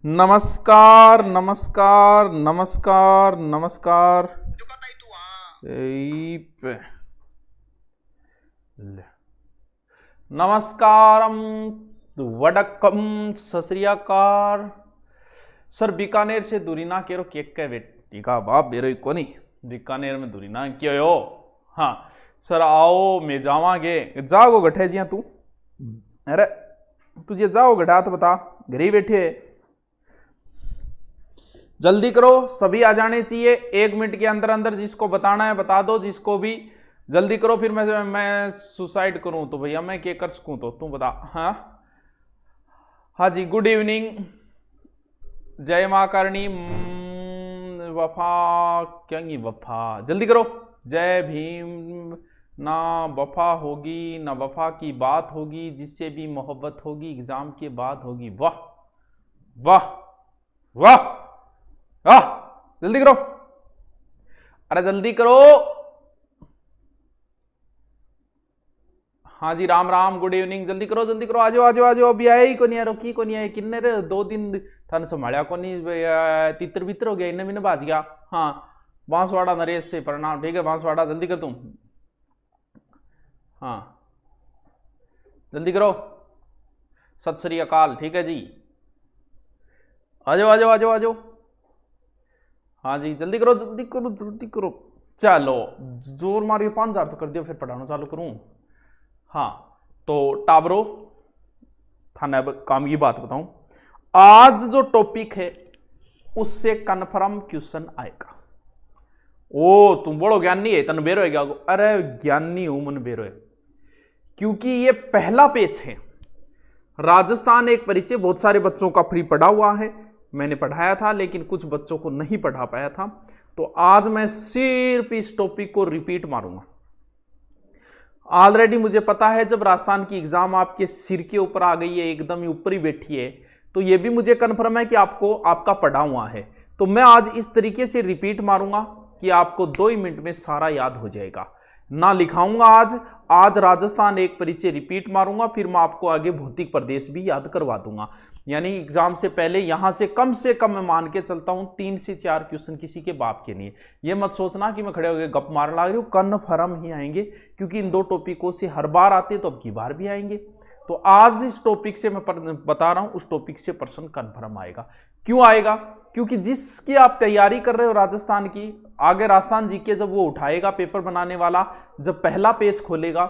नमस्कार नमस्कार नमस्कार नमस्कार। नमस्कारम वडक्कम सत श्री अकाल। सर बीकानेर से दूरी ना केरो केक के बेटी का बाप बेरो को नहीं बीकानेर में दूरी ना क्यों हो। हाँ सर आओ मैं जावांगे जाओ गठे जिया तू। अरे तुझे जाओ गठा तो बता घर ही बैठे जल्दी करो सभी आ जाने चाहिए 1 मिनट के अंदर अंदर। जिसको बताना है बता दो जिसको भी जल्दी करो फिर मैं सुसाइड करूं तो भैया मैं क्या कर सकूं तो तू बता। हाँ हाँ जी गुड इवनिंग जय माँ करणी वफा क्या वफा जल्दी करो जय भीम। ना वफा होगी ना वफा की बात होगी जिससे भी मोहब्बत होगी एग्जाम के बाद होगी। वाह वाह वाह वाह जल्दी करो अरे जल्दी करो। हाँ जी राम राम गुड इवनिंग जल्दी करो आ जाओ आ जाओ आ जाओ। अभी आए ही को नहीं है रोकी को नहीं है किन्ने रे 2 दिन थाने संभालिया को नहीं तितर बितर हो गया इन्हें भी न बाज गया। हाँ बांसवाड़ा नरेश से प्रणाम ठीक है बांसवाड़ा जल्दी कर तुम। हाँ जल्दी करो सत श्री अकाल ठीक है जी आ जाओ आ जाओ आ जाओ आ जाओ। हाँ जी जल्दी करो जल्दी करो जल्दी करो। चलो जोर मारियो 5000 तो कर दियो फिर पढ़ाना चालू करूं। हाँ तो टाबरो थाने अब काम की बात बताऊं। आज जो टॉपिक है उससे कन्फर्म क्वेश्चन आएगा। ओ तुम बड़ो ज्ञानी है तन बेरो है क्या? अरे ज्ञानी हूं मन बेरो है क्योंकि ये पहला पेज है। राजस्थान एक परिचय बहुत सारे बच्चों का फ्री पढ़ा हुआ है मैंने पढ़ाया था लेकिन कुछ बच्चों को नहीं पढ़ा पाया था तो आज मैं सिर्फ इस टॉपिक को रिपीट मारूंगा। ऑलरेडी मुझे पता है जब राजस्थान की एग्जाम आपके सिर के ऊपर आ गई है एकदम ही ऊपर ही बैठी है तो यह भी मुझे कन्फर्म है कि आपको आपका पढ़ा हुआ है। तो मैं आज इस तरीके से रिपीट मारूंगा कि आपको 2 ही मिनट में सारा याद हो जाएगा। ना लिखाऊंगा आज राजस्थान एक परिचय रिपीट मारूंगा फिर मैं आपको आगे भौतिक प्रदेश भी याद करवा दूंगा। यानी एग्जाम से पहले यहां से कम मैं मान के चलता हूं 3 से 4 क्वेश्चन किसी के बाप के लिए। ये मत सोचना कि मैं खड़े होकर गप मारने लग रही हूं कन्फर्म ही आएंगे क्योंकि इन 2 टॉपिकों से हर बार आते तो अब की बार भी आएंगे। तो आज इस टॉपिक से मैं बता रहा हूं उस टॉपिक से पर्सन कन्फर्म आएगा। क्यों आएगा? क्योंकि जिसकी आप तैयारी कर रहे हो राजस्थान की आगे राजस्थान जीके जब वो उठाएगा पेपर बनाने वाला जब पहला पेज खोलेगा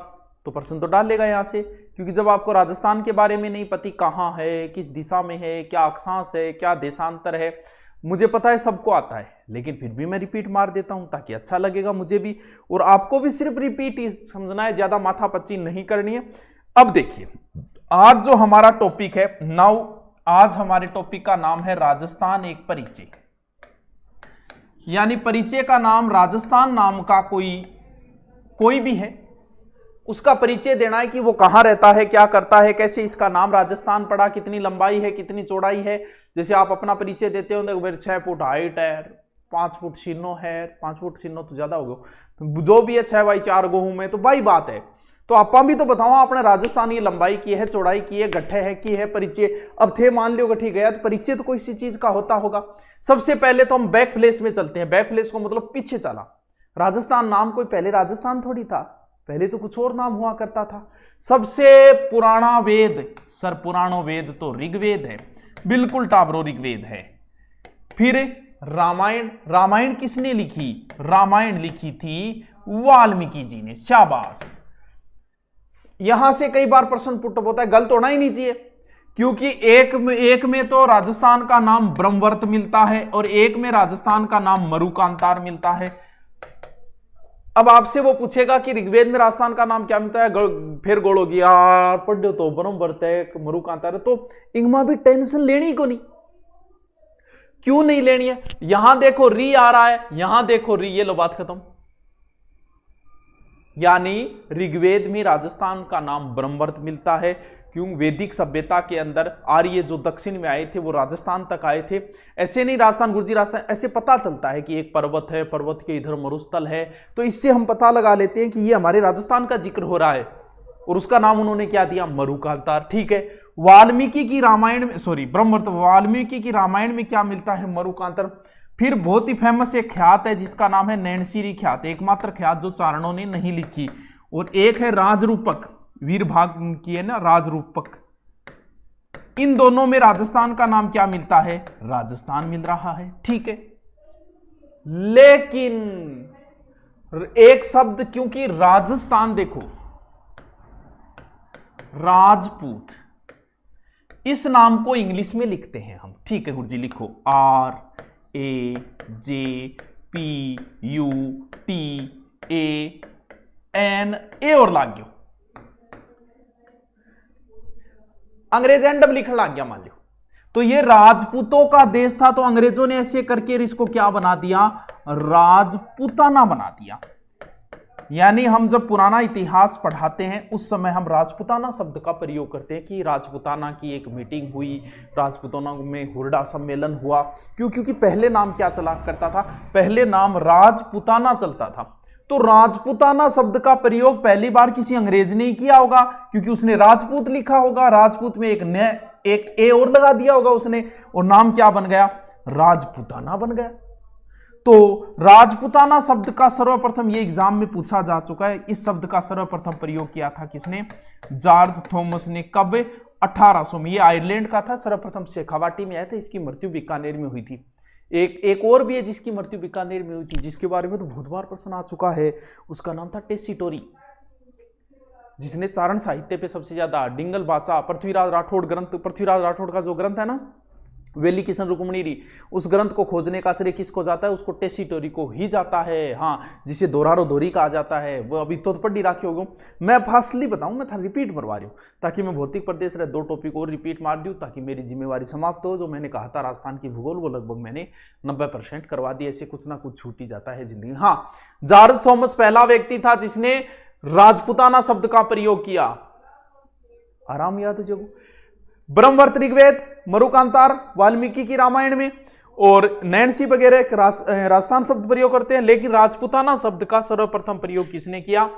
तो प्रश्न तो डालेगा यहां से क्योंकि जब आपको राजस्थान के बारे में नहीं पता कहां है किस दिशा में है क्या अक्षांश है क्या देशांतर है मुझे पता है सबको आता है लेकिन फिर भी मैं रिपीट मार देता हूं ताकि अच्छा लगेगा मुझे भी और आपको भी सिर्फ रिपीट ही समझना है ज्यादा माथापच्ची नहीं करनी है। अब देखिए आज जो हमारा टॉपिक है आज हमारे टॉपिक का नाम है राजस्थान एक परिचय। यानी परिचय का नाम राजस्थान नाम का कोई भी है उसका परिचय देना है कि वो कहां रहता है क्या करता है कैसे इसका नाम राजस्थान पड़ा कितनी लंबाई है कितनी चौड़ाई है। जैसे आप अपना परिचय देते हो मेरे 6 फुट हाइट है 5 फुट सीनो है 5 फुट सीनो तो ज्यादा हो गया जो भी है 6 बाई 4 गो हूं मैं तो भाई बात है। तो आपा भी तो बताओ अपने राजस्थान की लंबाई की है चौड़ाई की है गड्ढे है की है परिचय। अब थे मान लियो गठी गया तो परिचय तो कोई सी चीज का होता होगा। सबसे पहले तो हम बैक प्लेस में चलते हैं। बैक प्लेस को मतलब पीछे चला। राजस्थान नाम कोई पहले राजस्थान थोड़ी था पहले तो कुछ और नाम हुआ करता था। सबसे पुराना वेद सर पुरानो वेद तो ऋग्वेद है बिल्कुल टाबरो ऋग्वेद है। फिर रामायण किसने लिखी? रामायण लिखी थी वाल्मीकि जी ने। शाबाश। यहां से कई बार प्रश्न पुट होता है गलत होना ही नहीं चाहिए क्योंकि एक में तो राजस्थान का नाम ब्रह्मवर्त मिलता है और एक में राजस्थान का नाम मरुकांतार मिलता है। अब आपसे वो पूछेगा कि ऋग्वेद में राजस्थान का नाम क्या मिलता है फिर गोलोगी यार पढ़ो तो ब्रह्मवर्त है मरुकांतार है तो इनमें भी टेंशन लेनी को नहीं। क्यों नहीं लेनी है? यहां देखो री आ रहा है यहां देखो री ये लो बात खत्म। यानी ऋग्वेद में राजस्थान का नाम ब्रह्मवर्त मिलता है क्यों वैदिक सभ्यता के अंदर आर्य जो दक्षिण में आए थे वो राजस्थान तक आए थे। ऐसे नहीं राजस्थान गुर्जी राजस्थान ऐसे पता चलता है कि एक पर्वत है पर्वत के इधर मरुस्थल है तो इससे हम पता लगा लेते हैं कि ये हमारे राजस्थान का जिक्र हो रहा है और उसका नाम उन्होंने क्या दिया मरुकांतार। ठीक है वाल्मीकि की रामायण में, सॉरी ब्रह्मवर्त, वाल्मीकि की रामायण में क्या मिलता है? मरुकांतर। फिर बहुत ही फेमस एक ख्यात है जिसका नाम है नैनसीरी ख्यात, एकमात्र ख्यात जो चारणों ने नहीं लिखी। और एक है राजरूपक, वीरभाग की है ना राजरूपक। इन दोनों में राजस्थान का नाम क्या मिलता है? राजस्थान मिल रहा है, ठीक है। लेकिन एक शब्द, क्योंकि राजस्थान देखो राजपूत, इस नाम को इंग्लिश में लिखते हैं हम, ठीक है गुरुजी, लिखो RAJPUTAN और लाग गयो, अंग्रेज एंड लिखने लग गया मान लो। तो ये राजपूतों का देश था, तो अंग्रेजों ने ऐसे करके इसको क्या बना दिया? राजपूताना बना दिया। यानी हम जब पुराना इतिहास पढ़ाते हैं उस समय हम राजपूताना शब्द का प्रयोग करते हैं कि राजपूताना की एक मीटिंग हुई, राजपूताना में हुरडा सम्मेलन हुआ। क्यों? क्योंकि पहले नाम क्या चला करता था? पहले नाम राजपूताना चलता था। तो राजपूताना शब्द का प्रयोग पहली बार किसी अंग्रेज ने ही किया होगा, क्योंकि उसने राजपूत लिखा होगा, राजपूत में एक ए और लगा दिया होगा उसने, और नाम क्या बन गया? राजपूताना बन गया। तो राजपूताना शब्द का सर्वप्रथम, ये एग्जाम में पूछा जा चुका है, इस शब्द का सर्वप्रथम प्रयोग किया था किसने? जॉर्ज थॉमस ने। कब? 1800 में। ये आयरलैंड का था, सर्वप्रथम शेखावाटी में आया था। इसकी मृत्यु बीकानेर में हुई थी। एक और भी है जिसकी मृत्यु बीकानेर में हुई थी, जिसके बारे में तो बहुत बार प्रश्न आ चुका है। उसका नाम था टेसीटोरी, जिसने चारण साहित्य पे सबसे ज्यादा, डिंगल बादशाह, पृथ्वीराज राठौड़ ग्रंथ, पृथ्वीराज राठौड़ का जो ग्रंथ है ना वेली किशन रुक्मणी, उस ग्रंथ को खोजने का श्रेय किसको जाता है? उसको टेसीटोरी को ही जाता है। हाँ, जिसे दोरारो दोरी कहा जाता है। वो अभी तो पढ़ी राखी होगा, मैं फास्टली बताऊंगा था, रिपीट मरवा रही हूँ ताकि मैं भौतिक प्रदेश रहे 2 टॉपिक और रिपीट मार दूँ, ताकि मेरी जिम्मेवारी समाप्त हो। जो मैंने कहा था राजस्थान की भूगोल, वो लगभग मैंने 90% करवा दी। ऐसे कुछ ना कुछ छूट ही जाता है जिंदगी। हाँ, जॉर्ज थॉमस पहला व्यक्ति था जिसने राजपूताना शब्द का प्रयोग किया। आराम याद है जब ब्रह्मवर्त, ऋग्वेद, मरुकांतार, वाल्मीकि की रामायण में और नैन्सी वगैरह राजस्थान शब्द प्रयोग करते हैं, लेकिन राजपूताना शब्द का सर्वप्रथम प्रयोग किसने किया?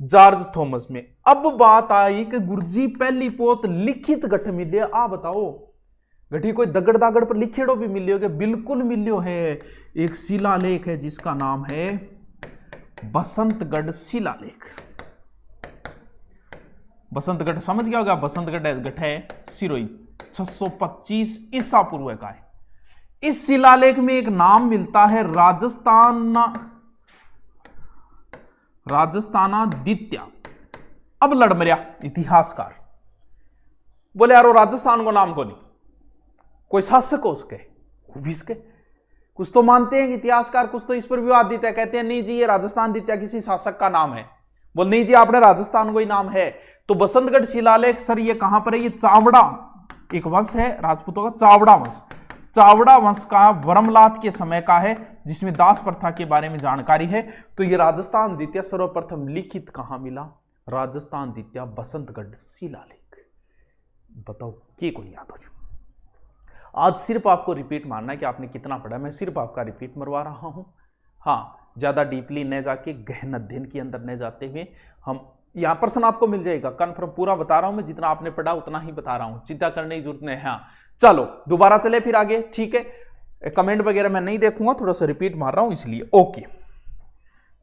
जॉर्ज थॉमस में। अब बात आई कि गुरुजी पहली पोत लिखित गठ मिले, आ बताओ गठी कोई दगड़ दागड़ पर लिखेड़ो भी मिलियो के? बिल्कुल मिलियो है। एक शिलालेख है जिसका नाम है बसंतगढ़ शिलालेख। बसंतगढ़ समझ गया होगा, बसंतगढ़ गठ है सिरोही, 625 ईसा पूर्व का है। इस शिलालेख में एक नाम मिलता है राजस्थानादित्य। अब लड़ मरिया इतिहासकार, बोले यार वो राजस्थान को नाम को नहीं, कोई शासक हो उसके, कुछ तो मानते हैं इतिहासकार, कुछ तो इस पर विवादित है। कहते हैं नहीं जी ये राजस्थान दित्या किसी शासक का नाम है। बोल नहीं जी आपने राजस्थान को ही नाम है। तो बसंतगढ़ शिलालेख सर ये कहां पर है? ये चावड़ा एक वंश है राजपूतों का, चावड़ा वंश। चावड़ा वंश का वर्मलात के समय का है, जिसमें दास प्रथा के बारे में जानकारी है। तो ये राजस्थान द्वितीय सर्वप्रथम लिखित कहां मिला? राजस्थान द्वितीय बसंतगढ़ शिलालेख। बताओ के को याद हो? आज सिर्फ आपको रिपीट मारना है कि आपने कितना पढ़ा। मैं सिर्फ आपका रिपीट मरवा रहा हूं। हाँ, ज्यादा डीपली न जाके, गहन अध्ययन के अंदर न जाते हुए हम, यहां प्रश्न आपको मिल जाएगा कन्फर्म, पूरा बता रहा हूं मैं, जितना आपने पढ़ा उतना ही बता रहा हूं, चिंता करने की जरूरत नहीं है। हाँ चलो दोबारा चले फिर आगे, ठीक है। कमेंट वगैरह मैं नहीं देखूंगा, थोड़ा सा रिपीट मार रहा हूं इसलिए। ओके,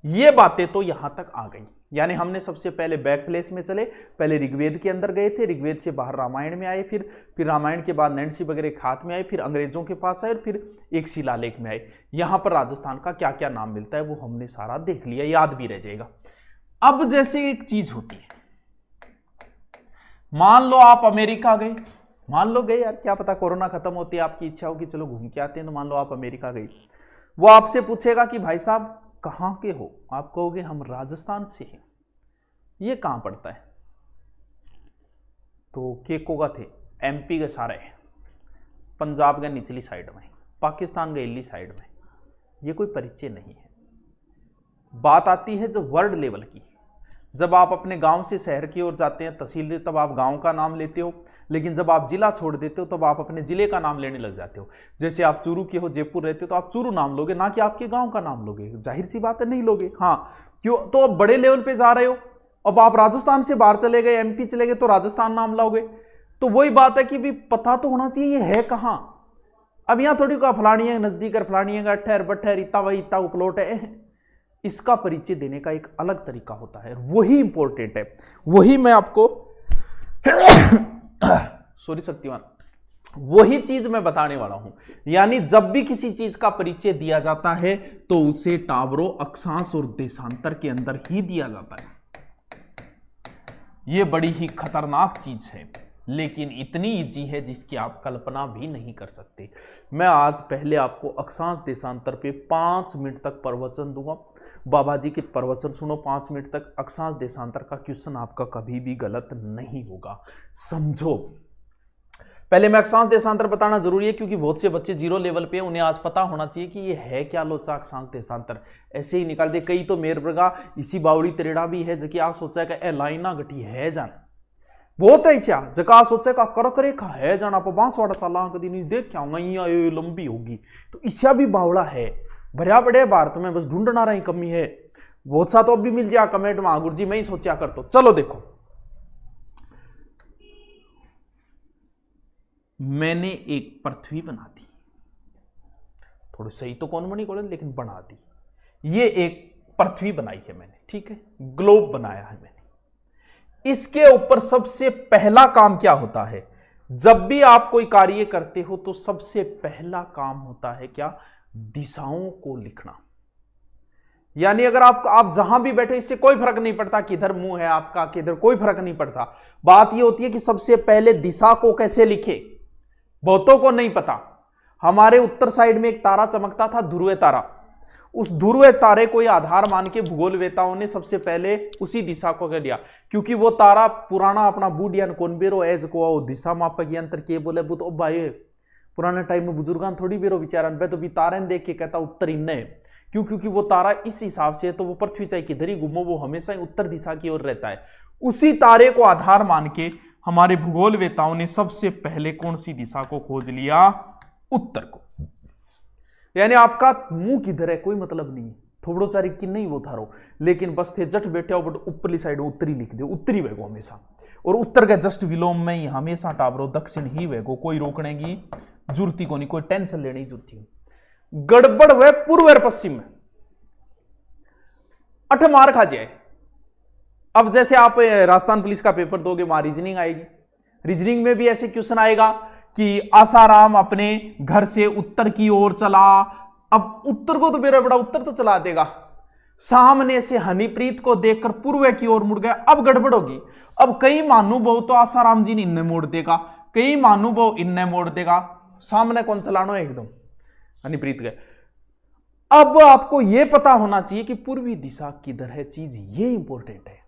ये बातें तो यहां तक आ गई। यानी हमने सबसे पहले बैक प्लेस में चले, पहले ऋग्वेद के अंदर गए थे, ऋग्वेद से बाहर रामायण में आए, फिर रामायण के बाद नैन्सी वगैरह खात में आए, फिर अंग्रेजों के पास आए, फिर एक शिलालेख में आए। यहां पर राजस्थान का क्या क्या नाम मिलता है वो हमने सारा देख लिया, याद भी रह जाएगा। अब जैसे एक चीज होती है, मान लो आप अमेरिका गए, मान लो गए यार, क्या पता कोरोना खत्म होती है, आपकी इच्छा हो कि चलो घूम के आते हैं, तो मान लो आप अमेरिका गए, वो आपसे पूछेगा कि भाई साहब कहां के हो? आप कहोगे हम राजस्थान से हैं। ये कहां पड़ता है? तो केकोगा थे एमपी के सारे, पंजाब के निचली साइड में, पाकिस्तान के इली साइड में। ये कोई परिचय नहीं है। बात आती है जब वर्ड लेवल की, जब आप अपने गांव से शहर की ओर जाते हैं, तहसील, तब आप गांव का नाम लेते हो, लेकिन जब आप जिला छोड़ देते हो तब आप अपने जिले का नाम लेने लग जाते हो। जैसे आप चूरू के हो, जयपुर रहते हो, तो आप चूरू नाम लोगे, ना कि आपके गांव का नाम लोगे। जाहिर सी बात है नहीं लोगे। हाँ क्यों? तो अब बड़े लेवल पे जा रहे हो, अब आप राजस्थान से बाहर चले गए, एमपी चले गए, तो राजस्थान नाम लाओगे। तो वही बात है कि भी पता तो होना चाहिए ये है कहां। अब यहां थोड़ी का फलानी है नजदीक है, फलानी है अठहर बठहर इतना वही इतना प्लॉट है। इसका परिचय देने का एक अलग तरीका होता है, वही इंपॉर्टेंट है। वही मैं आपको सॉरी शक्तिमान, वही चीज मैं बताने वाला हूं। यानी जब भी किसी चीज का परिचय दिया जाता है तो उसे टावरों, अक्षांश और देशांतर के अंदर ही दिया जाता है। यह बड़ी ही खतरनाक चीज है, लेकिन इतनी इजी है जिसकी आप कल्पना भी नहीं कर सकते। मैं आज पहले आपको अक्षांश देशांतर पे 5 मिनट तक प्रवचन दूंगा। बाबा जी के प्रवचन सुनो 5 मिनट तक। अक्षांश देशांतर का क्वेश्चन आपका कभी भी गलत नहीं होगा, समझो। पहले मैं अक्षांश देशांतर बताना जरूरी है, क्योंकि बहुत से बच्चे जीरो लेवल पे, उन्हें आज पता होना चाहिए कि ये है क्या लोचा अक्षांश देशांतर। ऐसे ही निकाल दे कई तो मेर बगा इसी बावड़ी त्रेड़ा भी है जबकि आप सोचा कि ए लाइना गटी है जान बहुत ऐसा जका सोचे का करक रेखा है जाना आप बांसवाड़ा चला कभी नहीं देख क्या ये लंबी होगी, तो इसया भी बावड़ा है भरिया बड़े भारत में, बस ढूंढना रही कमी है। बहुत सा तो अब भी मिल जाए कमेंट में, गुरु जी मैं ही सोचा कर। तो चलो देखो, मैंने एक पृथ्वी बना दी, थोड़ी सही तो कौन बनी कौन, लेकिन बना दी। ये एक पृथ्वी बनाई है मैंने, ठीक है, ग्लोब बनाया है मैंने। इसके ऊपर सबसे पहला काम क्या होता है? जब भी आप कोई कार्य करते हो तो सबसे पहला काम होता है क्या? दिशाओं को लिखना। यानी अगर आप जहां भी बैठे, इससे कोई फर्क नहीं पड़ता किधर मुंह है आपका, किधर, कोई फर्क नहीं पड़ता। बात यह होती है कि सबसे पहले दिशा को कैसे लिखे। बहुतों को नहीं पता, हमारे उत्तर साइड में एक तारा चमकता था, ध्रुव तारा। उस ध्रुव तारे को आधार मान के भूगोलवेताओं ने सबसे पहले उसी दिशा को कर लिया, क्योंकि वो तारा पुराना अपना बूढ़ियान कौन बेरो एज को दिशा मापक यंत्र के बोले बुत ओ भाई पुराने टाइम में बुजुर्गान थोड़ी बेरो विचारन पे तो भी तारे देख के कहता उत्तर इन्ने, क्योंकि वो तारा इस हिसाब से, तो वो पृथ्वी चाहे किधर ही घूमो वो हमेशा उत्तर दिशा की ओर रहता है। उसी तारे को आधार मान के हमारे भूगोलवेताओं ने सबसे पहले कौन सी दिशा को खोज लिया? उत्तर को। यानी आपका मुंह किधर है कोई मतलब नहीं, थोड़ो चारी कि नहीं वो थारो, लेकिन बस थे जट बैठे हो बट ऊपरली साइड उत्तरी लिख दो, उत्तरी वेगो हमेशा, और उत्तर का जस्ट विलोम में ही हमेशा टावरो दक्षिण ही वेगो, कोई रोकने की जरूरत को नहीं, कोई टेंशन लेने की जरूरत नहीं। गड़बड़ वे पूर्व और पश्चिम में 8 मार खा जाए। अब जैसे आप राजस्थान पुलिस का पेपर दोगे, वहां रीजनिंग आएगी, रीजनिंग में भी ऐसे क्वेश्चन आएगा कि आसाराम अपने घर से उत्तर की ओर चला। अब उत्तर को तो मेरा बड़ा उत्तर तो चला देगा, सामने से हनीप्रीत को देखकर पूर्व की ओर मुड़ गया। अब गड़बड़ होगी। अब कई महानुभव तो आसाराम जी ने इन्ने मोड़ देगा, कई महानुभव इन्ने मोड़ देगा, सामने कौन चलानो एकदम हनीप्रीत गए। अब आपको यह पता होना चाहिए कि पूर्वी दिशा किधर है, चीज ये इंपॉर्टेंट है।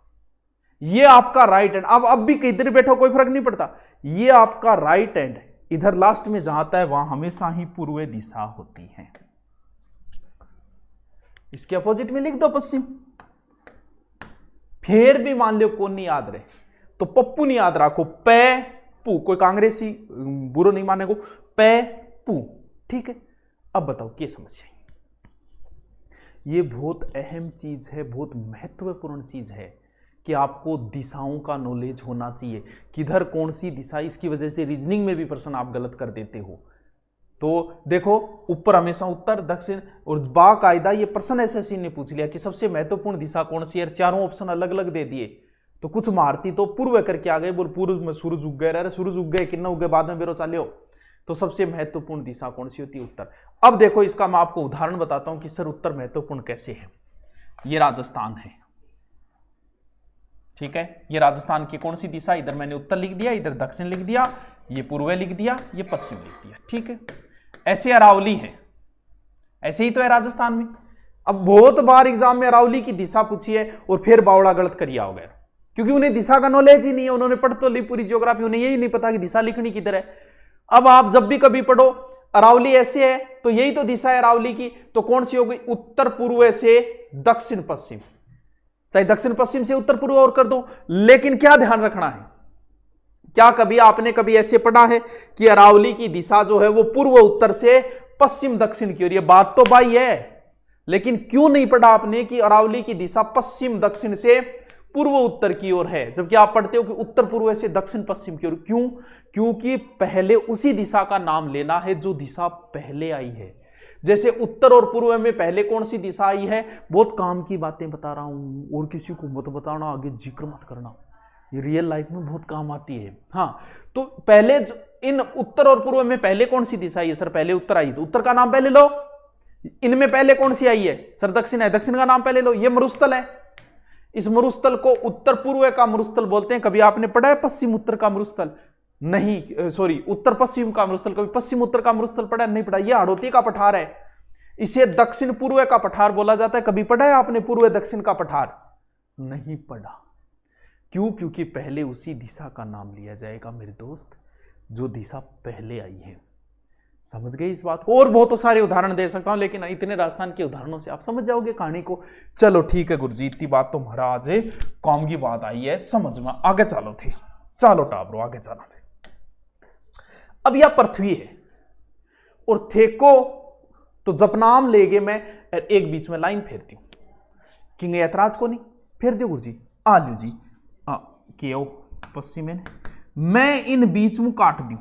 ये आपका राइट हैंड, अब भी किधर बैठो कोई फर्क नहीं पड़ता, ये आपका राइट हैंड है। इधर लास्ट में जहां आता है वहां हमेशा ही पूर्व दिशा होती है। इसके अपोजिट में लिख दो पश्चिम। फिर भी मान लो कौन नहीं याद रहे तो पप्पू नहीं याद रखो, पै पू, कोई कांग्रेसी बुरो नहीं माने को, पै पू, ठीक है। अब बताओ क्या समस्या है? ये बहुत अहम चीज है, बहुत महत्वपूर्ण चीज है कि आपको दिशाओं का नॉलेज होना चाहिए, किधर कौन सी दिशा। इसकी वजह से रीजनिंग में भी प्रश्न आप गलत कर देते हो। तो देखो ऊपर हमेशा उत्तर दक्षिण, और बाकायदा ये प्रश्न एसएससी ने पूछ लिया कि सबसे महत्वपूर्ण दिशा कौन सी है, चारों ऑप्शन अलग अलग दे दिए। तो कुछ भारती तो पूर्व करके आ गए, बोल पूर्व में सूरज उग गए, अरे सूरज उग गए किन्ना उग गए बाद में बेरो चाले हो। तो सबसे महत्वपूर्ण दिशा कौन सी होती है? उत्तर। अब देखो इसका मैं आपको उदाहरण बताता हूं कि सर उत्तर महत्वपूर्ण कैसे है। ये राजस्थान है, ठीक है, ये राजस्थान की कौन सी दिशा, इधर मैंने उत्तर लिख दिया, इधर दक्षिण लिख दिया, ये पूर्व लिख दिया, ये पश्चिम लिख दिया, ठीक है। ऐसे अरावली है, ऐसे ही तो है राजस्थान में। अब बहुत बार एग्जाम में अरावली की दिशा पूछी है और फिर बावड़ा गलत करिया हो गया, क्योंकि उन्हें दिशा का नॉलेज ही नहीं है। उन्होंने पढ़ तो ली पूरी ज्योग्राफी, उन्हें यही नहीं पता कि दिशा लिखनी किधर है। अब आप जब भी कभी पढ़ो अरावली ऐसे है तो यही तो दिशा है अरावली की, तो कौन सी हो गई? उत्तर पूर्व से दक्षिण पश्चिम, चाहे दक्षिण पश्चिम से उत्तर पूर्व और कर दो। लेकिन क्या ध्यान रखना है, क्या कभी आपने कभी ऐसे पढ़ा है कि अरावली की दिशा जो है वो पूर्व उत्तर से पश्चिम दक्षिण की ओर? ये बात तो भाई है, लेकिन क्यों नहीं पढ़ा आपने कि अरावली की दिशा पश्चिम दक्षिण से पूर्व उत्तर की ओर है, जबकि आप पढ़ते हो कि उत्तर पूर्व से दक्षिण पश्चिम की ओर। क्यों? क्योंकि पहले उसी दिशा का नाम लेना है जो दिशा पहले आई है। जैसे उत्तर और पूर्व में पहले कौन सी दिशा आई है, बहुत काम की बातें बता रहा हूं और किसी को मत बताना, आगे जिक्र मत करना, ये रियल लाइफ में बहुत काम आती है। हाँ, तो पहले इन उत्तर और पूर्व में पहले कौन सी दिशा आई है? सर पहले उत्तर आई, तो उत्तर का नाम पहले लो। इनमें पहले कौन सी आई है? सर दक्षिण है, दक्षिण का नाम पहले लो। ये मरुस्थल है, इस मरुस्थल को उत्तर पूर्व का मरुस्थल बोलते हैं। कभी आपने पढ़ा है पश्चिम उत्तर का मरुस्थल? नहीं, सॉरी, उत्तर पश्चिम का मरुस्थल। कभी पश्चिम उत्तर का मरुस्थल पढ़ा? नहीं पढ़ा। यह हाड़ौती का पठार है, इसे दक्षिण पूर्व का पठार बोला जाता है। कभी पढ़ा है आपने पूर्व दक्षिण का पठार? नहीं पढ़ा। क्यों? क्योंकि पहले उसी दिशा का नाम लिया जाएगा मेरे दोस्त जो दिशा पहले आई है। समझ गए इस बात को? और बहुत सारे उदाहरण दे सकता हूं, लेकिन इतने राजस्थान के उदाहरणों से आप समझ जाओगे कहानी को। चलो ठीक है गुरुजी, इतनी बात तो महाराज काम की बात आई है समझ में। आगे चलो थे, चलो टाबरो आगे चलो थे। अब यह पृथ्वी है और थे को तो जपनाम लेगे मैं एक बीच में लाइन फेरती हूं। किंग ऐतराज को नहीं फेर दो गुरुजी, आ लो जी, क्यों पश्चिम में मैं इन बीच में काट दूं,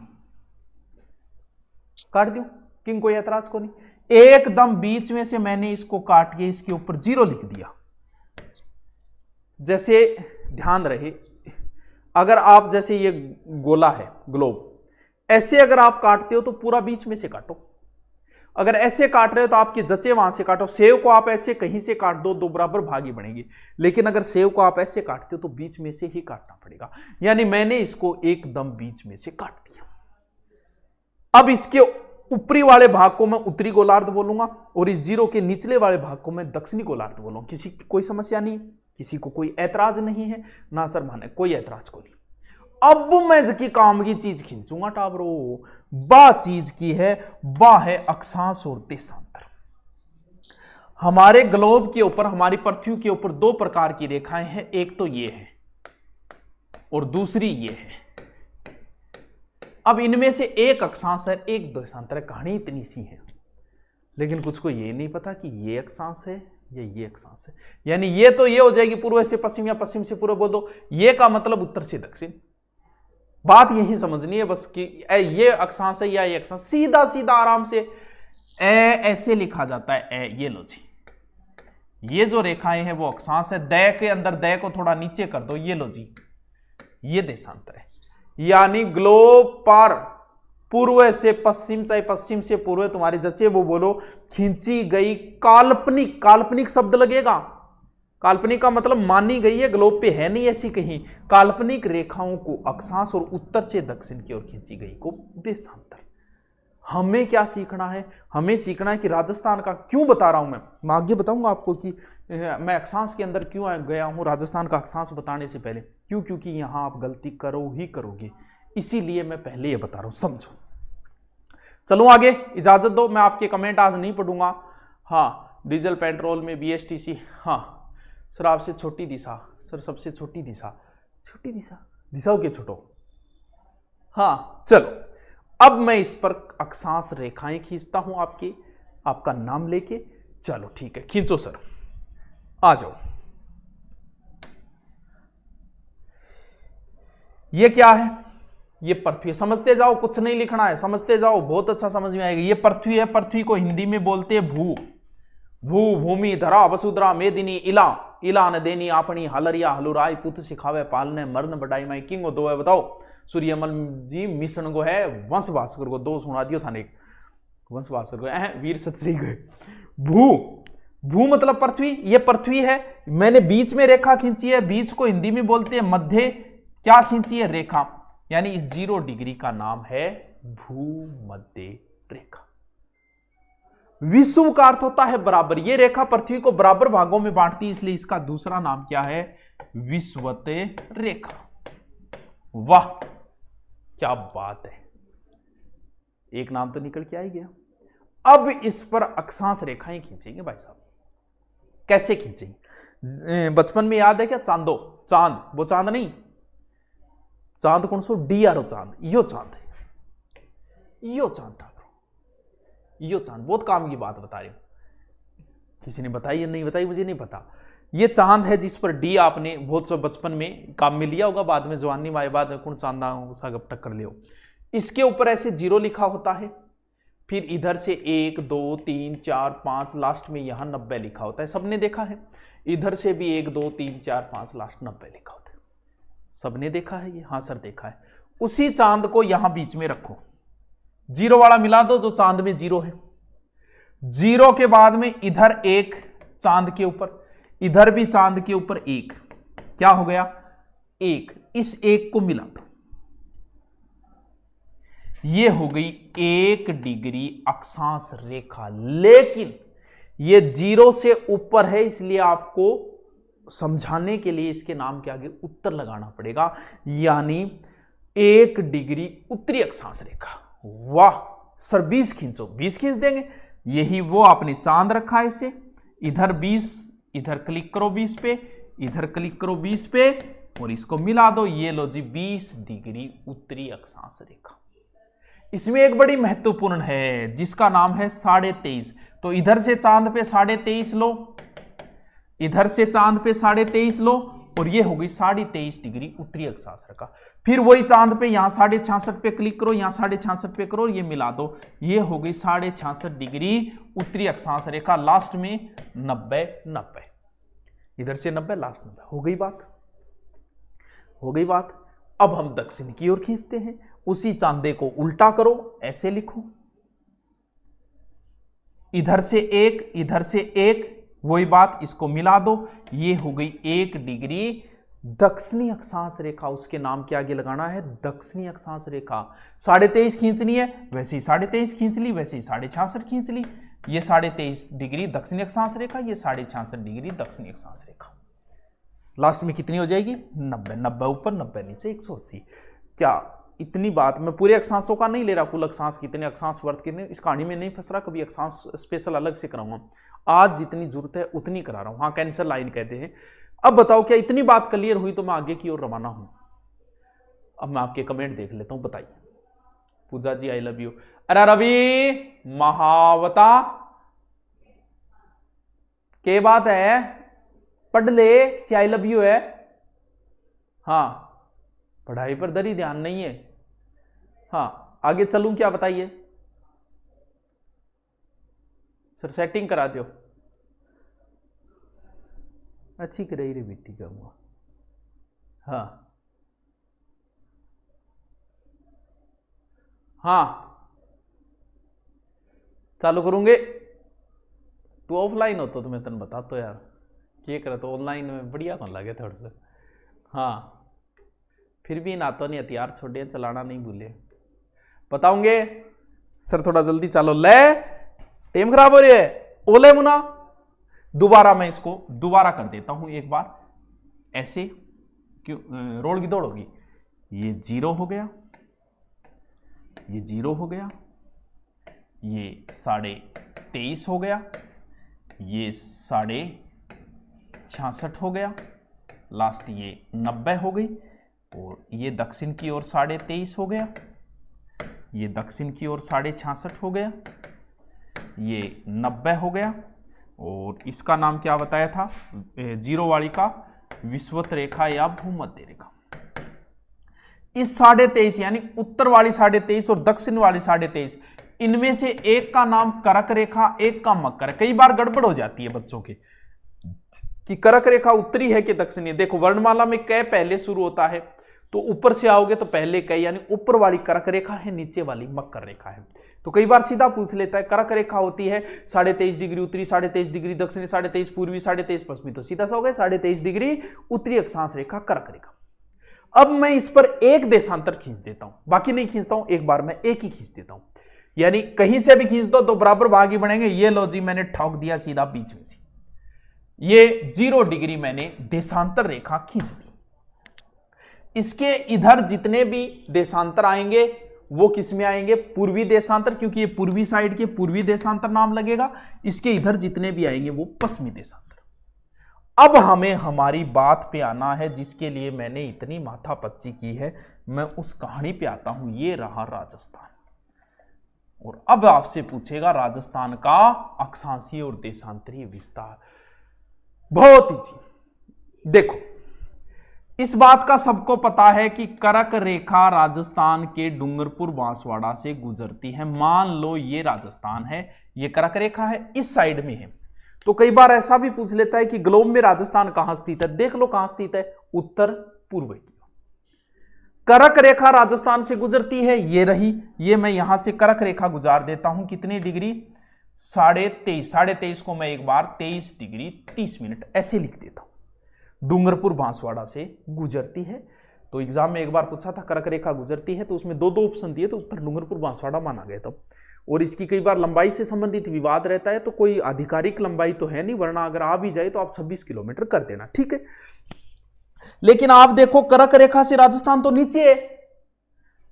काट दूं, किंग कोई ऐतराज को नहीं। एकदम बीच में से मैंने इसको काट के इसके ऊपर 0 लिख दिया। जैसे ध्यान रहे, अगर आप जैसे ये गोला है ग्लोब, ऐसे अगर आप काटते हो तो पूरा बीच में से काटो। अगर ऐसे काट रहे हो तो आपके जचे वहां से काटो। सेव को आप ऐसे कहीं से काट दो, 2 बराबर भाग ही बनेंगे। लेकिन अगर सेव को आप ऐसे काटते हो तो बीच में से ही काटना पड़ेगा। यानी मैंने इसको एकदम बीच में से काट दिया। अब इसके ऊपरी वाले भाग को मैं उत्तरी गोलार्ध बोलूंगा और इस 0 के निचले वाले भाग को मैं दक्षिणी गोलार्ध बोलूंगा। किसी की कोई समस्या नहीं, किसी को कोई ऐतराज नहीं है ना? सर माने कोई ऐतराज को नहीं। अब मैं जकी काम की चीज खींचूंगा टाबरो, बा चीज की है, बा है अक्षांश और देशांतर। हमारे ग्लोब के ऊपर, हमारी पृथ्वी के ऊपर 2 प्रकार की रेखाएं हैं। एक तो ये है और दूसरी ये है। अब इनमें से एक अक्षांश है, एक देशांतर है। कहानी इतनी सी है, लेकिन कुछ को ये नहीं पता कि ये अक्षांश है या ये अक्षांश है। यानी ये तो ये हो जाएगी पूर्व से पश्चिम या पश्चिम से पूर्व बोल दो, ये का मतलब उत्तर से दक्षिण। बात यही समझनी है बस कि ये अक्षांश है या ये अक्षांश। सीधा सीधा आराम से ऐसे लिखा जाता है। ये लो जी, ये जो रेखाएं हैं वो अक्षांश है। दय के अंदर दय को थोड़ा नीचे कर दो, ये लो जी, ये देशांतर है। यानी ग्लोब पर पूर्व से पश्चिम, चाहे पश्चिम से पूर्व, तुम्हारे जचे वो बोलो, खींची गई काल्पनिक, काल्पनिक शब्द लगेगा। काल्पनिक का मतलब मानी गई है, ग्लोब पे है नहीं ऐसी कहीं। काल्पनिक रेखाओं को अक्षांश और उत्तर से दक्षिण की ओर खींची गई को देशांतर। हमें क्या सीखना है? हमें सीखना है कि राजस्थान का, क्यों बता रहा हूं मैं आगे बताऊंगा आपको कि मैं अक्षांश के अंदर क्यों गया हूं राजस्थान का अक्षांश बताने से पहले। क्यों? क्योंकि यहां आप गलती करो ही करोगे, इसीलिए मैं पहले ये बता रहा हूं, समझो। चलो आगे, इजाजत दो, मैं आपके कमेंट आज नहीं पढ़ूंगा। हाँ, डीजल पेट्रोल में BSTC, हाँ सर आपसे छोटी दिशा, सर सबसे छोटी दिशा, छोटी दिशा, दिशाओं के छोटो। हाँ चलो, अब मैं इस पर अक्षांश रेखाएं खींचता हूं आपका नाम लेके। चलो ठीक है, खींचो सर, आ जाओ। ये क्या है? ये पृथ्वी। समझते जाओ, कुछ नहीं लिखना है, समझते जाओ, बहुत अच्छा समझ में आएगा। ये पृथ्वी है। पृथ्वी को हिंदी में बोलते हैं भू। भू, भूमि, धरा, वसुधरा, मेदिनी, इला, इला न देनी आपनी, हलरिया, हलुराई, पुत सिखावे पालने, मर्न बढ़ाई माई, किंग दो है बताओ। सूर्यमल जी मिश्रण को है, वंश भास्कर को 2 सुना दियो था ने, वंश भास्कर को वीर सत सही गए। भू, भू मतलब पृथ्वी। ये पृथ्वी है। मैंने बीच में रेखा खींची है, बीच को हिंदी में बोलते हैं मध्य। क्या खींची है? रेखा। यानी इस 0 डिग्री का नाम है भूमध्य रेखा। विषुव का अर्थ होता है बराबर। ये रेखा पृथ्वी को बराबर भागों में बांटती है, इसलिए इसका दूसरा नाम क्या है? विषुवत रेखा। वाह क्या बात है, एक नाम तो निकल के आ ही गया। अब इस पर अक्षांश रेखाएं खींचेंगे भाई साहब। कैसे खींचेंगे? बचपन में याद है क्या? चांदो, चांद, वो चांद नहीं, चांद कौन सो? DRO चांद, यो चांद है, यो चांद ठाकुर, यो चांद। बहुत काम की बात बता रही हूं। किसी ने बताई या नहीं बताई मुझे नहीं पता। ये चांद है जिस पर डी आपने बहुत से बचपन में काम में लिया होगा, बाद में जवानी माए बाद कौन चांदा गप टक्कर लियो। इसके ऊपर ऐसे 0 लिखा होता है, फिर इधर से 1 2 3 4 5 लास्ट में यहां 90 लिखा होता है। सबने देखा है। इधर से भी 1 2 3 4 5 लास्ट 90 लिखा होता है। सबने देखा है ये? हाँ सर देखा है। उसी चांद को यहां बीच में रखो, 0 वाला मिला दो जो चांद में 0 है। 0 के बाद में इधर 1 चांद के ऊपर, इधर भी चांद के ऊपर 1, क्या हो गया 1। इस 1 को मिला दो, ये हो गई 1 डिग्री अक्षांश रेखा। लेकिन ये 0 से ऊपर है, इसलिए आपको समझाने के लिए इसके नाम के आगे उत्तर लगाना पड़ेगा, यानी 1 डिग्री उत्तरी अक्षांश रेखा। वाह सर 20 खींचो, 20 खींच देंगे। यही वो आपने चांद रखा है इसे, इधर 20, इधर क्लिक करो 20 पे, इधर क्लिक करो 20 पे और इसको मिला दो। ये लो जी 20 डिग्री उत्तरी अक्षांश रेखा। इसमें एक बड़ी महत्वपूर्ण है जिसका नाम है 23.5। तो इधर से चांद पे 23.5 लो, इधर से चांद पे 23.5 लो और ये हो गई 23.5 डिग्री उत्तरी अक्षांश रेखा। फिर वही चांद पे यहां 66.5 पे क्लिक करो, यहां 66.5 पे करो, ये मिला दो, ये हो गई 66.5 डिग्री उत्तरी अक्षांश रेखा। लास्ट में 90, इधर से 90 लास्ट 90। हो गई बात, हो गई बात। अब हम दक्षिण की ओर खींचते हैं। उसी चांदे को उल्टा करो, ऐसे लिखो, इधर से 1, इधर से 1, वही बात, इसको मिला दो, ये हो गई 1 डिग्री दक्षिणी अक्षांश रेखा। उसके नाम के आगे लगाना है दक्षिणी अक्षांश रेखा। 23.5 खींचनी है, वैसे ही 23.5 खींच ली, वैसे ही 66.5 खींच ली। ये 23.5 डिग्री दक्षिणी अक्षांश रेखा, ये 66.5 डिग्री दक्षिणी अक्षांश रेखा। लास्ट में कितनी हो जाएगी 90, 90 ऊपर 90 नीचे 180। क्या इतनी बात, मैं पूरे अक्षांशों का नहीं ले रहा, कुल अक्षांश कितने, अक्षांश वर्त कितने, इस कहानी में नहीं फंस रहा, कभी अक्षांश स्पेशल अलग से कराऊंगा। आज जितनी जरूरत है उतनी करा रहा हूं। हाँ कैंसर लाइन कहते हैं। अब बताओ क्या इतनी बात क्लियर हुई? तो मैं आगे की ओर रवाना हूं। अब मैं आपके कमेंट देख लेता हूं, बताइए। पूजा जी आई लव यू। अरे रवि महावता के बात है, पढ़ ले, सी आई लव यू है। हाँ पढ़ाई पर दरी ध्यान नहीं है। हाँ आगे चलूं क्या, बताइए सर। सेटिंग करा दो, अच्छी कर रही रे बेटी का हुआ। हाँ हाँ चालू करूंगे। तू ऑफलाइन हो तो मैं तेन बता तो यार क्या करा, तो ऑनलाइन में बढ़िया कौन लगे थोड़ा सा। हाँ फिर भी ना तो नहीं हथियार छोड़े, चलाना नहीं भूले, बताऊंगे सर थोड़ा जल्दी चालो। ले टेम खराब हो रही है, ओले मुना। दोबारा मैं इसको दोबारा कर देता हूं एक बार, ऐसे क्यों रोड की दौड़ होगी। ये 0 हो गया, ये 0 हो गया, ये 23.5 हो गया, ये 66.5 हो गया, लास्ट ये 90 हो गई, और ये दक्षिण की ओर 23.5 हो गया, ये दक्षिण की ओर 66.5 हो गया, ये 90 हो गया, और इसका नाम क्या बताया था 0 वाली का, विषुवत रेखा या भूमध्य रेखा। इस 23.5 यानी उत्तर वाली 23.5 और दक्षिण वाली 23.5, इनमें से एक का नाम करक रेखा, एक का मकर। कई बार गड़बड़ हो जाती है बच्चों के कि करक रेखा उत्तरी है कि दक्षिणी। देखो वर्णमाला में क पहले शुरू होता है, तो ऊपर से आओगे तो पहले क, यानी ऊपर वाली करक रेखा है, नीचे वाली मकर रेखा है। तो कई बार सीधा पूछ लेता है, करक रेखा होती है 23.5 डिग्री उत्तरी, 23.5 डिग्री दक्षिणी, 23.5 पूर्वी, 23.5 पश्चिमी, तो सीधा सा हो गया 23.5 डिग्री उत्तरी अक्षांश रेखा करक रेखा। अब मैं इस पर एक देशांतर खींच देता हूं, बाकी नहीं खींचता हूं, एक बार मैं एक ही खींच देता हूं, यानी कहीं से भी खींच दो तो बराबर भाग ही बनेंगे। ये लो जी मैंने ठोक दिया सीधा बीच में से, ये 0 डिग्री मैंने देशांतर रेखा खींच दी। इसके इधर जितने भी देशांतर आएंगे वो किस में आएंगे, पूर्वी देशांतर, क्योंकि ये पूर्वी साइड के पूर्वी देशांतर नाम लगेगा। इसके इधर जितने भी आएंगे वो पश्चिमी देशांतर। अब हमें हमारी बात पे आना है जिसके लिए मैंने इतनी माथापच्ची की है, मैं उस कहानी पे आता हूं। ये रहा राजस्थान, और अब आपसे पूछेगा राजस्थान का अक्षांशीय और देशांतरीय विस्तार। बहुत इजी। देखो, इस बात का सबको पता है कि कर्क रेखा राजस्थान के डूंगरपुर बांसवाड़ा से गुजरती है। मान लो ये राजस्थान है, ये कर्क रेखा है, इस साइड में है। तो कई बार ऐसा भी पूछ लेता है कि ग्लोब में राजस्थान कहां स्थित है। देख लो कहां स्थित है, उत्तर पूर्व की। कर्क रेखा राजस्थान से गुजरती है, ये रही। ये मैं यहां से कर्क रेखा गुजार देता हूं, कितनी डिग्री, 23.5 को मैं एक बार 23 डिग्री 30 मिनट ऐसे लिख देता हूं। डूंगरपुर बांसवाड़ा से गुजरती है। तो एग्जाम में एक बार पूछा था कर्क रेखा गुजरती है, तो उसमें दो ऑप्शन दिए, तो उत्तर डूंगरपुर बांसवाड़ा माना गया तब। और इसकी कई बार लंबाई से संबंधित विवाद रहता है, तो कोई आधिकारिक लंबाई तो है नहीं, वरना अगर आ भी जाए तो आप 26 किलोमीटर कर देना, ठीक है। लेकिन आप देखो कर्क रेखा से राजस्थान तो नीचे है,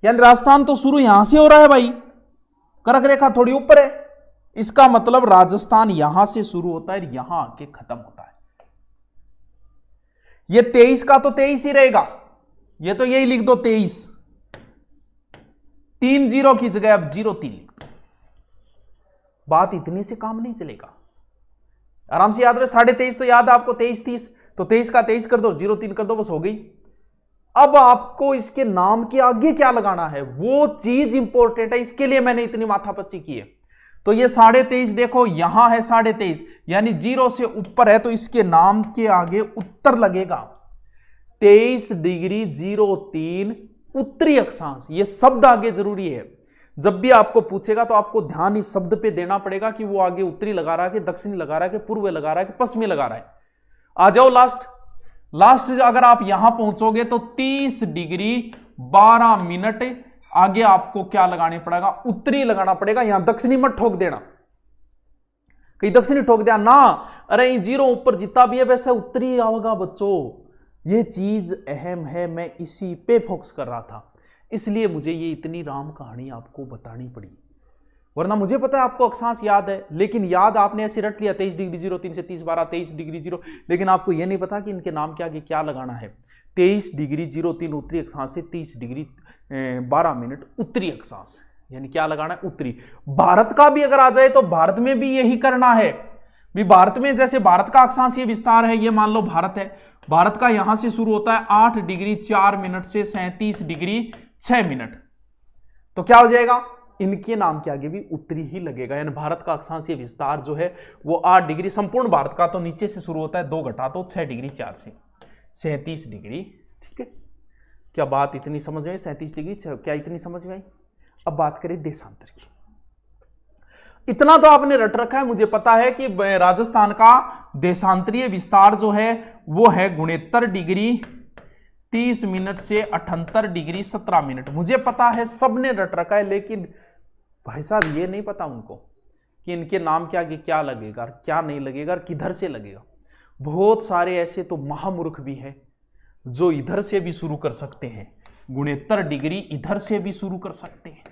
यानी राजस्थान तो शुरू यहां से हो रहा है भाई, कर्क रेखा थोड़ी ऊपर है। इसका मतलब राजस्थान यहां से शुरू होता है, यहां आके खत्म होता है। ये 23 का तो 23 ही रहेगा, ये तो यही लिख दो 23, 3 0 की जगह अब 03 लिख दो। बात इतने से काम नहीं चलेगा, आराम से याद रहे। 23.5 तो याद है आपको, 23 30, तो 23 का 23 कर दो, 03 कर दो, बस हो गई। अब आपको इसके नाम के आगे क्या लगाना है, वो चीज इंपॉर्टेंट है, इसके लिए मैंने इतनी माथापच्ची की है। तो ये 23.5 देखो यहां है 23.5, यानी 0 से ऊपर है, तो इसके नाम के आगे उत्तर लगेगा। 23 डिग्री 03 उत्तरी अक्षांश, ये शब्द आगे जरूरी है। जब भी आपको पूछेगा तो आपको ध्यान इस शब्द पे देना पड़ेगा कि वो आगे उत्तरी लगा रहा है कि दक्षिणी लगा रहा है कि पूर्व लगा रहा है कि पश्चिमी लगा रहा है। आ जाओ लास्ट अगर आप यहां पहुंचोगे तो 30 डिग्री 12 मिनट आगे आपको क्या लगाने पड़ेगा, उत्तरी लगाना पड़ेगा। यहां दक्षिणी मत ठोक देना, कहीं दक्षिणी ठोक दिया ना, अरे 0 ऊपर जितना भी है वैसे उत्तरी आओगा बच्चों। ये चीज अहम है, मैं इसी पे फोकस कर रहा था, इसलिए मुझे ये इतनी राम कहानी आपको बतानी पड़ी। वरना मुझे पता है आपको अक्षांश याद है, लेकिन याद आपने ऐसे रट लिया 23 डिग्री 03 से 30 12 23 डिग्री 0, लेकिन आपको यह नहीं पता कि इनके नाम के आगे क्या लगाना है। 23 डिग्री 03 उत्तरी अक्षांश से 30 डिग्री 12 मिनट उत्तरी अक्षांश, यानी क्या लगाना है, उत्तरी। भारत का भी अगर आ जाए तो भारत में भी यही करना है भी। भारत में जैसे भारत का अक्षांशीय विस्तार है, ये मान लो भारत है, भारत का यहां से शुरू होता है 8 डिग्री 4 मिनट से 37 डिग्री 6 मिनट, तो क्या हो जाएगा, इनके नाम के आगे भी उत्तरी ही लगेगा। यानी भारत का अक्षांशीय विस्तार जो है वो 8 डिग्री, संपूर्ण भारत का तो नीचे से शुरू होता है 2 घटा तो 6 डिग्री 4 से 37 डिग्री, ठीक है। क्या बात इतनी समझ में आई, 37 डिग्री क्या इतनी समझ में आई। अब बात करें देशांतर की। इतना तो आपने रट रखा है, मुझे पता है कि राजस्थान का देशांतरीय विस्तार जो है वो है 69 डिग्री 30 मिनट से 78 डिग्री 17 मिनट, मुझे पता है, सबने रट रखा है। लेकिन भाई साहब ये नहीं पता उनको कि इनके नाम के आगे क्या लगेगा, क्या नहीं लगेगा, किधर से लगेगा। बहुत सारे ऐसे तो महामूर्ख भी हैं जो इधर से भी शुरू कर सकते हैं, 69 डिग्री इधर से भी शुरू कर सकते हैं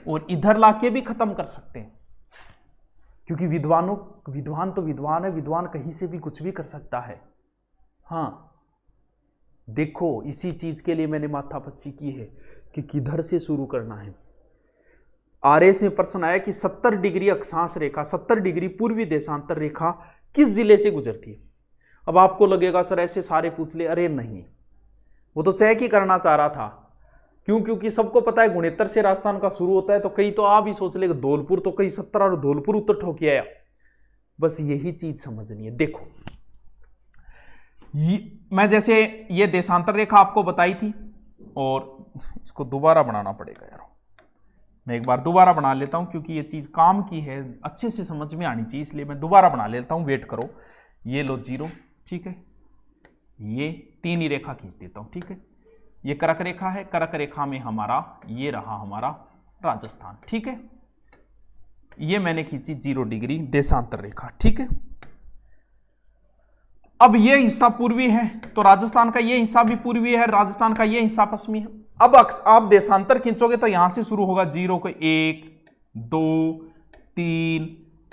और इधर लाके भी खत्म कर सकते हैं, क्योंकि विद्वान तो विद्वान है, विद्वान कहीं से भी कुछ भी कर सकता है। हाँ देखो, इसी चीज के लिए मैंने माथापच्ची की है कि किधर से शुरू करना है। आरएस में प्रश्न आया कि 70 डिग्री अक्षांश रेखा, 70 डिग्री पूर्वी देशांतर रेखा किस जिले से गुजरती है। अब आपको लगेगा सर ऐसे सारे पूछ ले, अरे नहीं, वो तो चेक ही करना चाह रहा था। क्यों, क्योंकि सबको पता है 69 से राजस्थान का शुरू होता है, तो कई तो आप ही सोच ले धौलपुर, तो कई 70 और धौलपुर उत्तर ठोक आया। बस यही चीज समझनी है। देखो मैं जैसे ये देशांतर रेखा आपको बताई थी, और इसको दोबारा बनाना पड़ेगा यार, मैं एक बार दोबारा बना लेता हूं क्योंकि ये चीज काम की है, अच्छे से समझ में आनी चाहिए, इसलिए मैं दोबारा बना लेता हूं। वेट करो, ये लो 0, ठीक है, ये 3 ही रेखा खींच देता हूं, ठीक है। ये कर्क रेखा है, कर्क रेखा में हमारा ये रहा हमारा राजस्थान, ठीक है। ये मैंने खींची 0 डिग्री देशांतर रेखा, ठीक है। अब ये हिस्सा पूर्वी है, तो राजस्थान का ये हिस्सा भी पूर्वी है, राजस्थान का ये हिस्सा पश्चिमी है। अब आप देशांतर खींचोगे तो यहां से शुरू होगा 0 को 1 2 3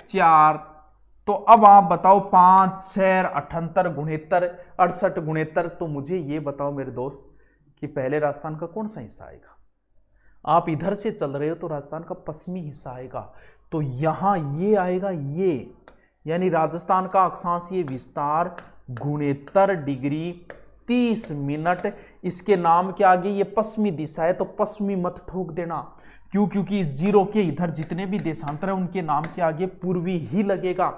4, तो अब आप बताओ 5 6 78 69 68 69, तो मुझे ये बताओ मेरे दोस्त कि पहले राजस्थान का कौन सा हिस्सा आएगा। आप इधर से चल रहे हो तो राजस्थान का पश्चिमी हिस्सा आएगा, तो यहां ये आएगा, ये यानी राजस्थान का अक्षांशीय विस्तार 69 डिग्री 30 मिनट। इसके नाम के आगे ये पश्चिमी दिशा है तो पश्चिमी मत ठोक देना, क्यों? क्योंकि इस जीरो के इधर जितने भी देशांतर है उनके नाम के आगे पूर्वी ही लगेगा।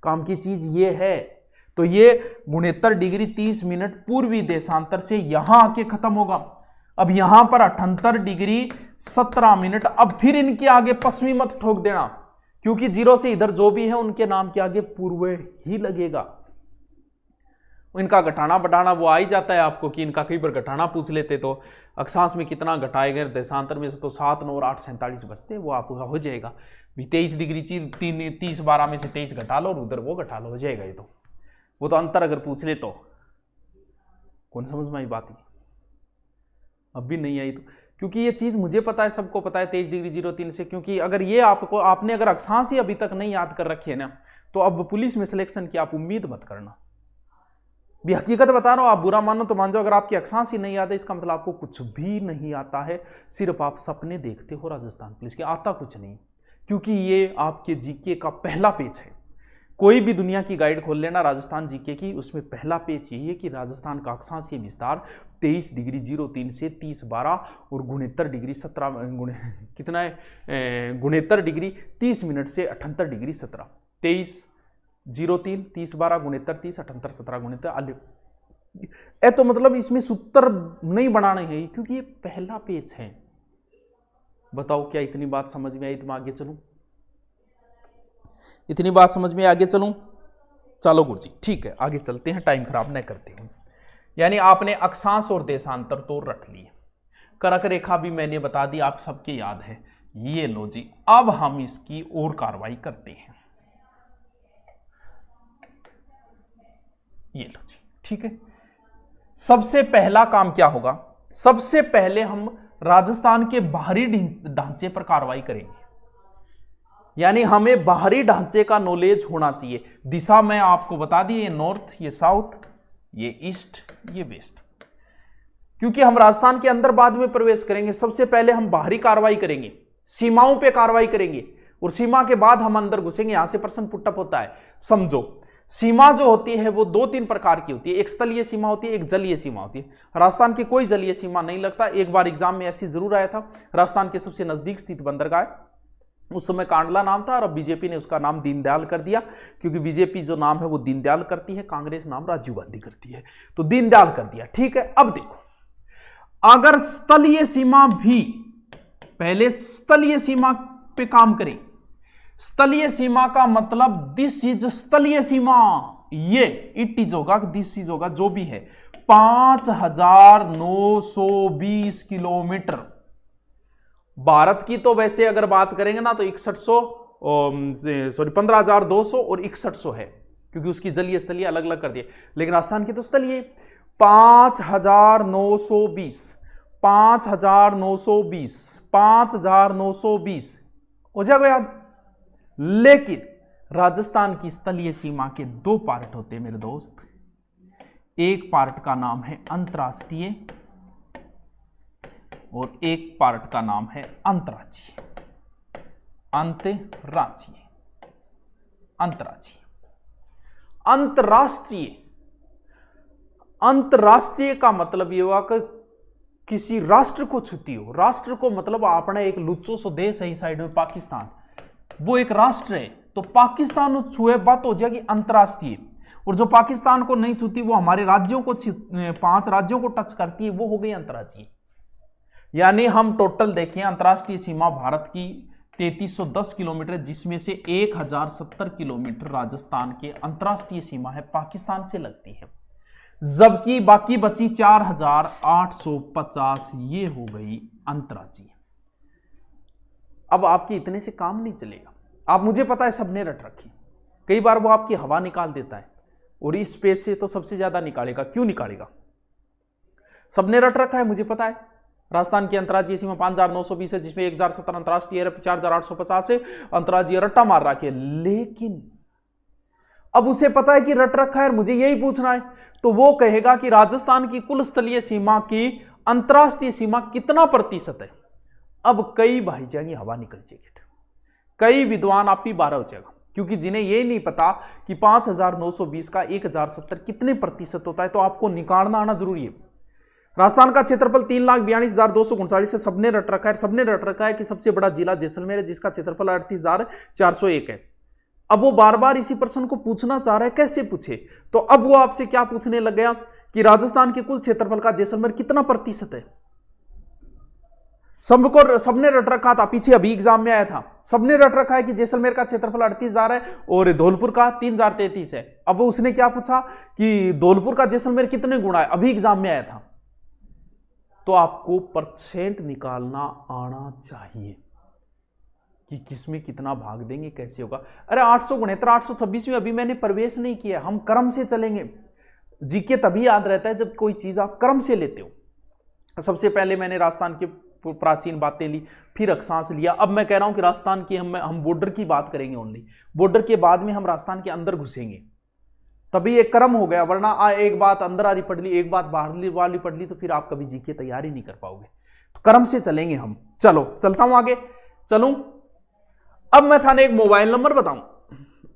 काम की चीज ये है। तो ये 69 डिग्री 30 मिनट पूर्वी देशांतर से यहां आके खत्म होगा। अब यहां पर 78 डिग्री 17 मिनट। अब फिर इनके आगे पश्चिमी मत ठोक देना, क्योंकि जीरो से इधर जो भी है उनके नाम के आगे पूर्व ही लगेगा। इनका घटाना बढ़ाना वो आ ही जाता है आपको कि इनका कई बार घटाना पूछ लेते तो अक्षांश में कितना घटाए गए देशांतर में से, तो 7, 9 और 8 47 बचते, वो आपका हो जाएगा। 23 डिग्री 30 12 में से 23 घटा लो और उधर वो घटा लो, हो जाएगा। ये तो वो तो अंतर अगर पूछ ले तो कौन समझ में आई बात? अब भी नहीं आई तो, क्योंकि ये चीज मुझे पता है, सबको पता है 23 डिग्री 03 से, क्योंकि अगर ये आपने अगर अक्षांश ही अभी तक नहीं याद कर रखी है ना, तो अब पुलिस में सिलेक्शन की आप उम्मीद मत करना। भी हकीकत बता रहा हूं, आप बुरा मानो तो मान जाओ, अगर आपकी अक्षांश ही नहीं याद है इसका मतलब आपको कुछ भी नहीं आता है, सिर्फ आप सपने देखते हो राजस्थान पुलिस के, आता कुछ नहीं। क्योंकि ये आपके जीके का पहला पेज है। कोई भी दुनिया की गाइड खोल लेना राजस्थान जीके की, उसमें पहला पेज यही है कि राजस्थान का अक्षांशीय विस्तार 23 डिग्री 03 से 30 12 और 69 डिग्री 17 कितना है 69 डिग्री 30 मिनट से 78 डिग्री 17 23 03 30 12 69 30 78 17 69 तो मतलब इसमें सूत्र नहीं बनाने हैं क्योंकि ये पहला पेज है। बताओ क्या इतनी बात समझ में आई? तो मैं आगे चलूं, इतनी बात समझ में आगे चलूं? चलो गुरुजी ठीक है, आगे चलते हैं, टाइम खराब न करते हैं। यानी आपने अक्षांश और देशांतर तो रट लिए, करक रेखा भी मैंने बता दी, आप सबके याद है। ये लो जी, अब हम इसकी और कार्रवाई करते हैं। ये लो जी, ठीक है। सबसे पहला काम क्या होगा? सबसे पहले हम राजस्थान के बाहरी ढांचे पर कार्रवाई करेंगे। यानी हमें बाहरी ढांचे का नॉलेज होना चाहिए। दिशा मैं आपको बता दी, ये नॉर्थ, ये साउथ, ये ईस्ट, ये वेस्ट। क्योंकि हम राजस्थान के अंदर बाद में प्रवेश करेंगे, सबसे पहले हम बाहरी कार्रवाई करेंगे, सीमाओं पे कार्रवाई करेंगे, और सीमा के बाद हम अंदर घुसेंगे। यहां से प्रश्न पुटअप होता है, समझो। सीमा जो होती है वो 2-3 प्रकार की होती है, एक स्थलीय सीमा होती है, एक जलीय सीमा होती है। राजस्थान की कोई जलीय सीमा नहीं लगता। एक बार एग्जाम में ऐसी जरूर आया था, राजस्थान के सबसे नजदीक स्थित बंदरगाह, उस समय कांडला नाम था और अब बीजेपी ने उसका नाम दीनदयाल कर दिया, क्योंकि बीजेपी जो नाम है वो दीनदयाल करती है, कांग्रेस नाम राजीव गांधी करती है, तो दीनदयाल कर दिया। ठीक है, अब देखो, अगर स्थलीय सीमा भी, पहले स्थलीय सीमा पे काम करें। स्थलीय सीमा का मतलब दिस इज स्थलीय सीमा, ये इट इज होगा, दिस इज होगा, जो भी है 5920 किलोमीटर। भारत की तो वैसे अगर बात करेंगे ना तो 15,200 और 6100 है, क्योंकि उसकी जलीय स्थलीय अलग अलग कर दिए। लेकिन राजस्थान की तो स्थलीय 5920 5920 हो जाएगा याद। लेकिन राजस्थान की स्थलीय सीमा के 2 पार्ट होते हैं मेरे दोस्त। एक पार्ट का नाम है अंतर्राष्ट्रीय और एक पार्ट का नाम है अंतर्राज्यीय। अंतर्राष्ट्रीय का मतलब ये हुआ कि किसी राष्ट्र को छूती हो। राष्ट्र को मतलब अपना एक लुच्चो सो देश है इस साइड में पाकिस्तान, वो एक राष्ट्र है, तो पाकिस्तान छुए बात हो जाएगी अंतर्राष्ट्रीय। और जो पाकिस्तान को नहीं छूती वो हमारे राज्यों को 5 राज्यों को टच करती है, वो हो गई अंतर्राज्यीय। यानी हम टोटल देखें, अंतर्राष्ट्रीय सीमा भारत की 3310 किलोमीटर, जिसमें से 1070 किलोमीटर राजस्थान के अंतर्राष्ट्रीय सीमा है, पाकिस्तान से लगती है, जबकि बाकी बची 4850 ये हो गई अंतर्राज्यीय। अब आपके इतने से काम नहीं चलेगा। आप, मुझे पता है सबने रट रखी, कई बार वो आपकी हवा निकाल देता है, और इस पेज से तो सबसे ज्यादा निकालेगा। क्यों निकालेगा? सबने रट रखा है, मुझे पता है। राजस्थान की अंतर्राज्यीय सीमा 5920 है, जिसमें 1070 अंतर्राष्ट्रीय है, 4850 है अंतर्राज्यीय, रट्टा मार रखी है। लेकिन अब उसे पता है कि रट रखा है, मुझे यही पूछना है, तो वो कहेगा कि राजस्थान की कुल स्थलीय सीमा की अंतर्राष्ट्रीय सीमा कितना प्रतिशत है। अब कई भाईजान हवा निकल जाएगी, कई विद्वान आप ही 12 हो जाएगा, क्योंकि जिन्हें ये नहीं पता कि 5920 का 1070 कितने प्रतिशत होता है, तो आपको निकालना आना जरूरी है। राजस्थान का क्षेत्रफल 3,42,239 है। सबने रट रखा है, सबने रट रखा है कि सबसे बड़ा जिला जैसलमेर है, जिसका क्षेत्रफल 38,401 है। अब वो बार बार इसी प्रश्न को पूछना चाह रहा है, कैसे पूछे? तो अब वो आपसे क्या पूछने लग गया कि राजस्थान के कुल क्षेत्रफल का जैसलमेर कितना प्रतिशत है। सबने रट रखा था, पीछे अभी एग्जाम में आया था, सबने रट रखा है कि जैसलमेर का क्षेत्रफल 38,000 है और धौलपुर का 3,033 है। अब उसने क्या पूछा कि धौलपुर का जैसलमेर कितने गुणा है, अभी एग्जाम में आया था। तो आपको परसेंट निकालना आना चाहिए कि किसमें कितना भाग देंगे, कैसे होगा। अरे 869 826 में अभी मैंने प्रवेश नहीं किया, हम क्रम से चलेंगे। जीके तभी याद रहता है जब कोई चीज आप क्रम से लेते हो। सबसे पहले मैंने राजस्थान की प्राचीन बातें ली, फिर अक्षांश लिया। अब मैं कह रहा हूं कि राजस्थान की हम बॉर्डर की बात करेंगे ओनली, बॉर्डर के बाद में हम राजस्थान के अंदर घुसेंगे, तभी एक क्रम हो गया। वरना एक बात अंदर वाली पढ़ ली, एक बात बाहर वाली पढ़ ली, तो फिर आप कभी जीके तैयारी नहीं कर पाओगे। तो क्रम से चलेंगे हम। चलो चलता हूं आगे, चलूं। अब मैं थाने एक मोबाइल नंबर बताऊं,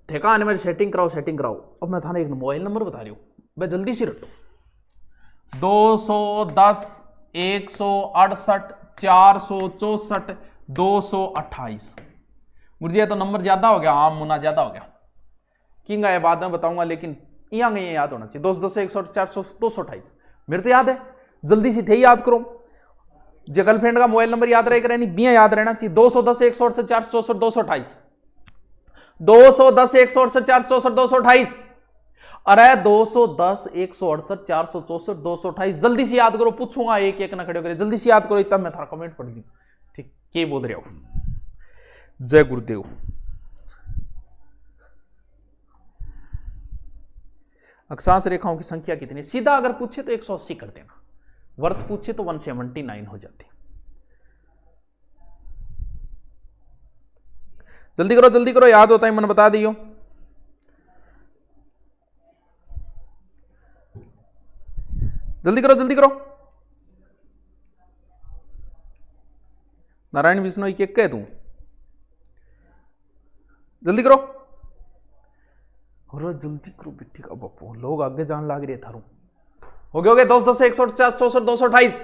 ठेका आने में सेटिंग कराओ सेटिंग कराओ। अब मैं थाने एक मोबाइल नंबर बता रही हूं, मैं जल्दी से रटो। 210 168 464 228। मुझे ये तो नंबर ज्यादा हो गया, आम मुना ज्यादा हो गया, किंग आया बाद में बताऊंगा, लेकिन यहां गई याद होना चाहिए। 210 168 464 228 मेरे तो याद है, जल्दी से थे याद करो। गर्लफ्रेंड का मोबाइल नंबर याद रहेगा नहीं, बिया याद रहना चाहिए। 210 168 464 228 210 168 464 228। अरे 210 168 464 228 जल्दी से याद करो, पूछूंगा एक एक ना खड़े होकर, जल्दी से याद करो, तब मैं थारा कमेंट पढ़ लूं। ठीक, क्या बोल रहे हो? जय गुरुदेव। अक्षांश रेखाओं की संख्या कितनी है? सीधा अगर पूछे तो 180 कर देना, वर्त पूछे तो 179 हो जाती। जल्दी करो, याद होता है मन बता दियो। जल्दी करो। नारायण विष्णु एक कह दूं, जल्दी करो। और जल्दी करो बिट्टी का बप्पू, लोग आगे जान लाग रहे थारू। हो गए 210 168 464 228।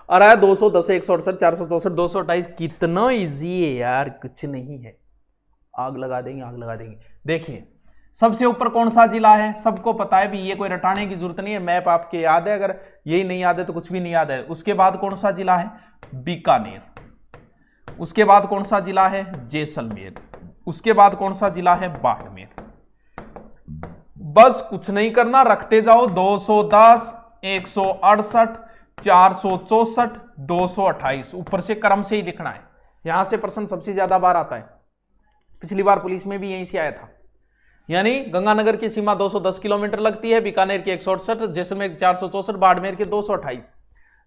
अरे 210 168 464 228 कितना इजी है यार, कुछ नहीं है। आग लगा देंगे। देखिए सबसे ऊपर कौन सा जिला है, सबको पता है भी, ये कोई रटाने की जरूरत नहीं है, मैप आपके याद है, अगर यही नहीं याद है तो कुछ भी नहीं याद है। उसके बाद कौन सा जिला है? बीकानेर। उसके बाद कौन सा जिला है? जैसलमेर। उसके बाद कौन सा जिला है? बाड़मेर। बस कुछ नहीं करना, रखते जाओ। 210 168 464 228 ऊपर से क्रम से ही लिखना है। यहां से प्रश्न सबसे ज्यादा बार आता है, पिछली बार पुलिस में भी यहीं से आया था। यानी गंगानगर की सीमा 210 किलोमीटर लगती है, बीकानेर की 168, जैसलमेर 464, बाड़मेर के 228।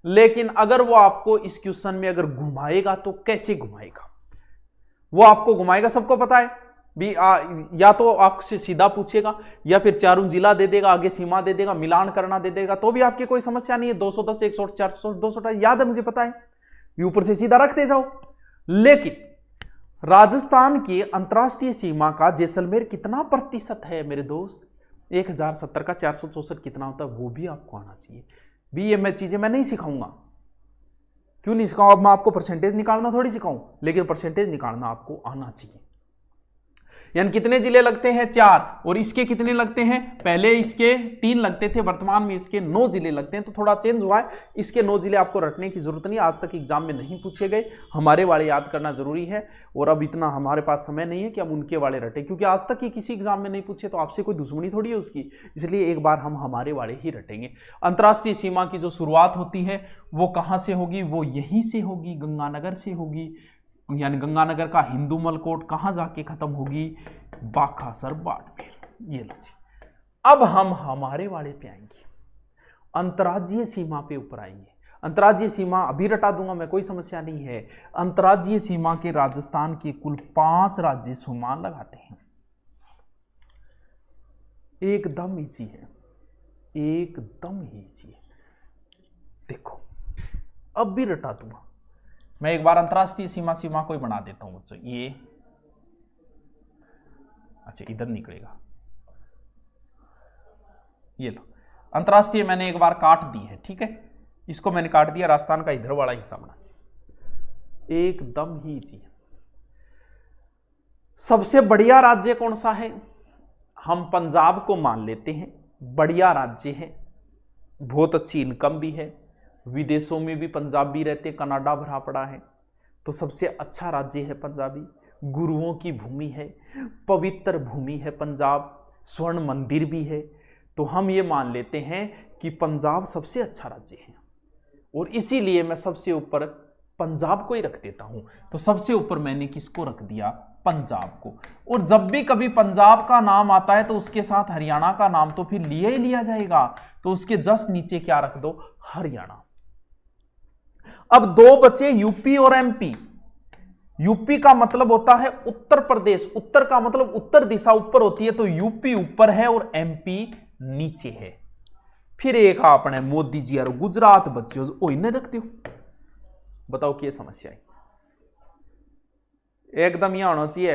लेकिन अगर वो आपको इस क्वेश्चन में अगर घुमाएगा तो कैसे घुमाएगा? वो आपको घुमाएगा, सबको पता है भी, या तो आपसे सीधा पूछेगा या फिर चारों जिला दे देगा, आगे सीमा दे देगा, मिलान करना दे देगा, तो भी आपकी कोई समस्या नहीं है। 210 168 464 228 याद है, मुझे पता है, ऊपर से सीधा रखते जाओ। लेकिन राजस्थान की अंतरराष्ट्रीय सीमा का जैसलमेर कितना प्रतिशत है मेरे दोस्त? 1070 का 464 कितना होता है, वो भी आपको आना चाहिए। भी ये चीजें मैं नहीं सिखाऊंगा, क्यों नहीं सिखाऊं? अब मैं आपको परसेंटेज निकालना थोड़ी सिखाऊं, लेकिन परसेंटेज निकालना आपको आना चाहिए। यानी कितने जिले लगते हैं? 4। और इसके कितने लगते हैं? पहले इसके 3 लगते थे, वर्तमान में इसके 9 जिले लगते हैं, तो थोड़ा चेंज हुआ है। इसके 9 जिले आपको रटने की जरूरत नहीं, आज तक एग्जाम में नहीं पूछे गए। हमारे वाले याद करना जरूरी है, और अब इतना हमारे पास समय नहीं है कि हम उनके वाले रटे, क्योंकि आज तक ही किसी एग्जाम में नहीं पूछे, तो आपसे कोई दुश्मनी थोड़ी है उसकी, इसलिए एक बार हम हमारे वाले ही रटेंगे। अंतर्राष्ट्रीय सीमा की जो शुरुआत होती है वो कहाँ से होगी? वो यहीं से होगी, गंगानगर से होगी। यानी गंगानगर का हिंदूमल कोट कहां जाके खत्म होगी? बाखासर बाड़मेर। ये लो जी। अब हम हमारे वाले पे आएंगे, अंतर्राज्यीय सीमा पे ऊपर आएंगे। अंतर्राज्यीय सीमा अभी रटा दूंगा मैं, कोई समस्या नहीं है। अंतर्राज्यीय सीमा के राजस्थान के कुल 5 राज्य सुमान लगाते हैं। एकदम इजी है, एकदम ही इजी है। देखो अब भी रटा दूंगा मैं, एक बार अंतरराष्ट्रीय सीमा को ही बना देता हूं बच्चों। ये अच्छा इधर निकलेगा, ये लो अंतरराष्ट्रीय मैंने एक बार काट दी है, ठीक है, इसको मैंने काट दिया, राजस्थान का इधर वाला हिस्सा बना एकदम ही इजी। सबसे बढ़िया राज्य कौन सा है? हम पंजाब को मान लेते हैं, बढ़िया राज्य है, बहुत अच्छी इनकम भी है, विदेशों में भी पंजाबी रहते, कनाडा भरा पड़ा है, तो सबसे अच्छा राज्य है पंजाबी। गुरुओं की भूमि है, पवित्र भूमि है पंजाब, स्वर्ण मंदिर भी है, तो हम ये मान लेते हैं कि पंजाब सबसे अच्छा राज्य है, और इसीलिए मैं सबसे ऊपर पंजाब को ही रख देता हूं। तो सबसे ऊपर मैंने किसको रख दिया? पंजाब को। और जब भी कभी पंजाब का नाम आता है तो उसके साथ हरियाणा का नाम तो फिर लिया ही लिया जाएगा, तो उसके जस्ट नीचे क्या रख दो? हरियाणा। अब दो बचे यूपी और एमपी। यूपी का मतलब होता है उत्तर प्रदेश, उत्तर का मतलब उत्तर दिशा ऊपर होती है, तो यूपी ऊपर है और एमपी नीचे है। फिर एक आपने मोदी जी और गुजरात बच्चों ओ इन्हें रखते हो, बताओ क्या समस्या है? एकदम यहां होना चाहिए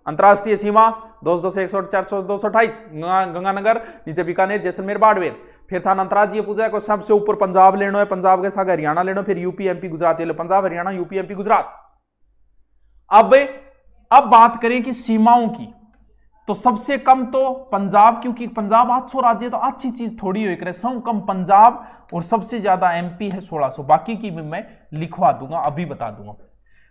अंतरराष्ट्रीय सीमा 210 108 400 228 गंगानगर, नीचे बीकानेर जैसलमेर बाड़मेर। फिर था अंतरराज्यीय पूछा को सबसे ऊपर पंजाब लेना है, पंजाब के साथ हरियाणा लेना, फिर यूपी एमपी गुजरात, ये लो पंजाब हरियाणा यूपी एमपी गुजरात। अब बात करें कि सीमाओं की, तो सबसे कम तो पंजाब, क्योंकि पंजाब 800 राज्य, तो अच्छी चीज थोड़ी हो करे, सब कम पंजाब, और सबसे ज्यादा एमपी है 1600, बाकी की भी मैं लिखवा दूंगा, अभी बता दूंगा।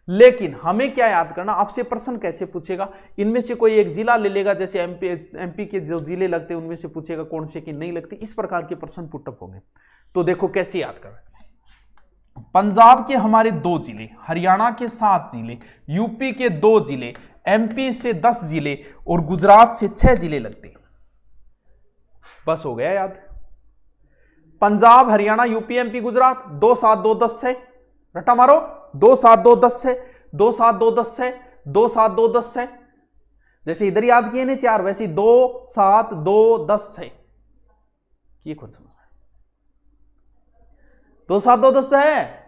लेकिन हमें क्या याद करना, आपसे प्रश्न कैसे पूछेगा? इनमें से कोई एक जिला ले लेगा, जैसे एमपी के जो जिले लगते हैं उनमें से पूछेगा कौन से की नहीं लगती, इस प्रकार के प्रश्न पुटअप होंगे। तो देखो कैसे याद कर, पंजाब के हमारे 2 जिले, हरियाणा के 7 जिले, यूपी के 2 जिले, एमपी से 10 जिले और गुजरात से 6 जिले लगते। बस हो गया याद। पंजाब हरियाणा यूपी एमपी गुजरात 2 7 2 10 है, रटा मारो, 2 7 2 10 है, 2 7 2 10 है, 2 7 2 10 है, जैसे इधर याद किए ने 4, वैसे 2 7 2 10 है। ये खुद समझ 2 7 2 10 है,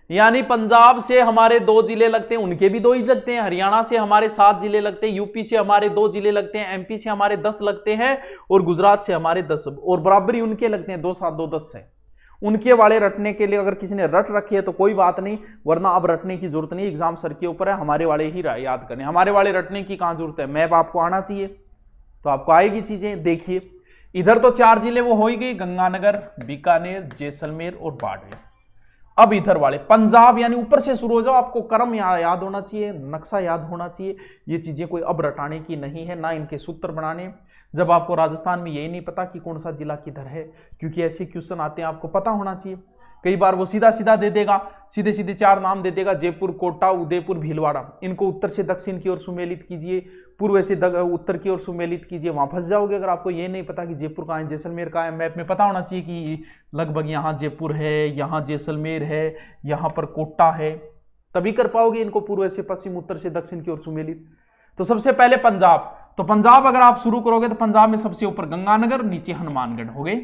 यानी पंजाब से हमारे 2 जिले लगते हैं, उनके भी 2 ही लगते हैं, हरियाणा से हमारे 7 जिले लगते हैं, यूपी से हमारे 2 जिले लगते हैं, एमपी से हमारे 10 लगते हैं और गुजरात से हमारे 10, और बराबरी उनके लगते हैं 2 7 2 10 है। उनके वाले रटने के लिए अगर किसी ने रट रखी है तो कोई बात नहीं, वरना अब रटने की जरूरत नहीं, एग्जाम सर के ऊपर है, हमारे वाले ही याद करने, हमारे वाले रटने की कहां जरूरत है? मैप आपको आना चाहिए, तो आपको आएगी चीजें। देखिए इधर तो 4 जिले वो हो ही गई, गंगानगर, बीकानेर, जैसलमेर और बाड़मेर। अब इधर वाले पंजाब, यानी ऊपर से शुरू हो जाओ, आपको क्रम याद होना चाहिए, नक्शा याद होना चाहिए, ये चीजें कोई अब रटाने की नहीं है, ना इनके सूत्र बनाने। जब आपको राजस्थान में यही नहीं पता कि कौन सा जिला किधर है, क्योंकि ऐसे क्वेश्चन आते हैं, आपको पता होना चाहिए। कई बार वो सीधा सीधा दे देगा, सीधे सीधे 4 नाम दे देगा, जयपुर, कोटा, उदयपुर, भीलवाड़ा, इनको उत्तर से दक्षिण की ओर सुमेलित कीजिए, पूर्व से उत्तर की ओर सुमेलित कीजिए, वहां फंस जाओगे अगर आपको ये नहीं पता कि जयपुर कहाँ है, जैसलमेर कहाँ है। मैप में पता होना चाहिए कि लगभग यहाँ जयपुर है, यहाँ जैसलमेर है, यहाँ पर कोटा है, तभी कर पाओगे इनको पूर्व से पश्चिम, उत्तर से दक्षिण की ओर सुमेलित। तो सबसे पहले पंजाब, तो पंजाब अगर आप शुरू करोगे तो पंजाब में सबसे ऊपर गंगानगर, नीचे हनुमानगढ़ हो गए।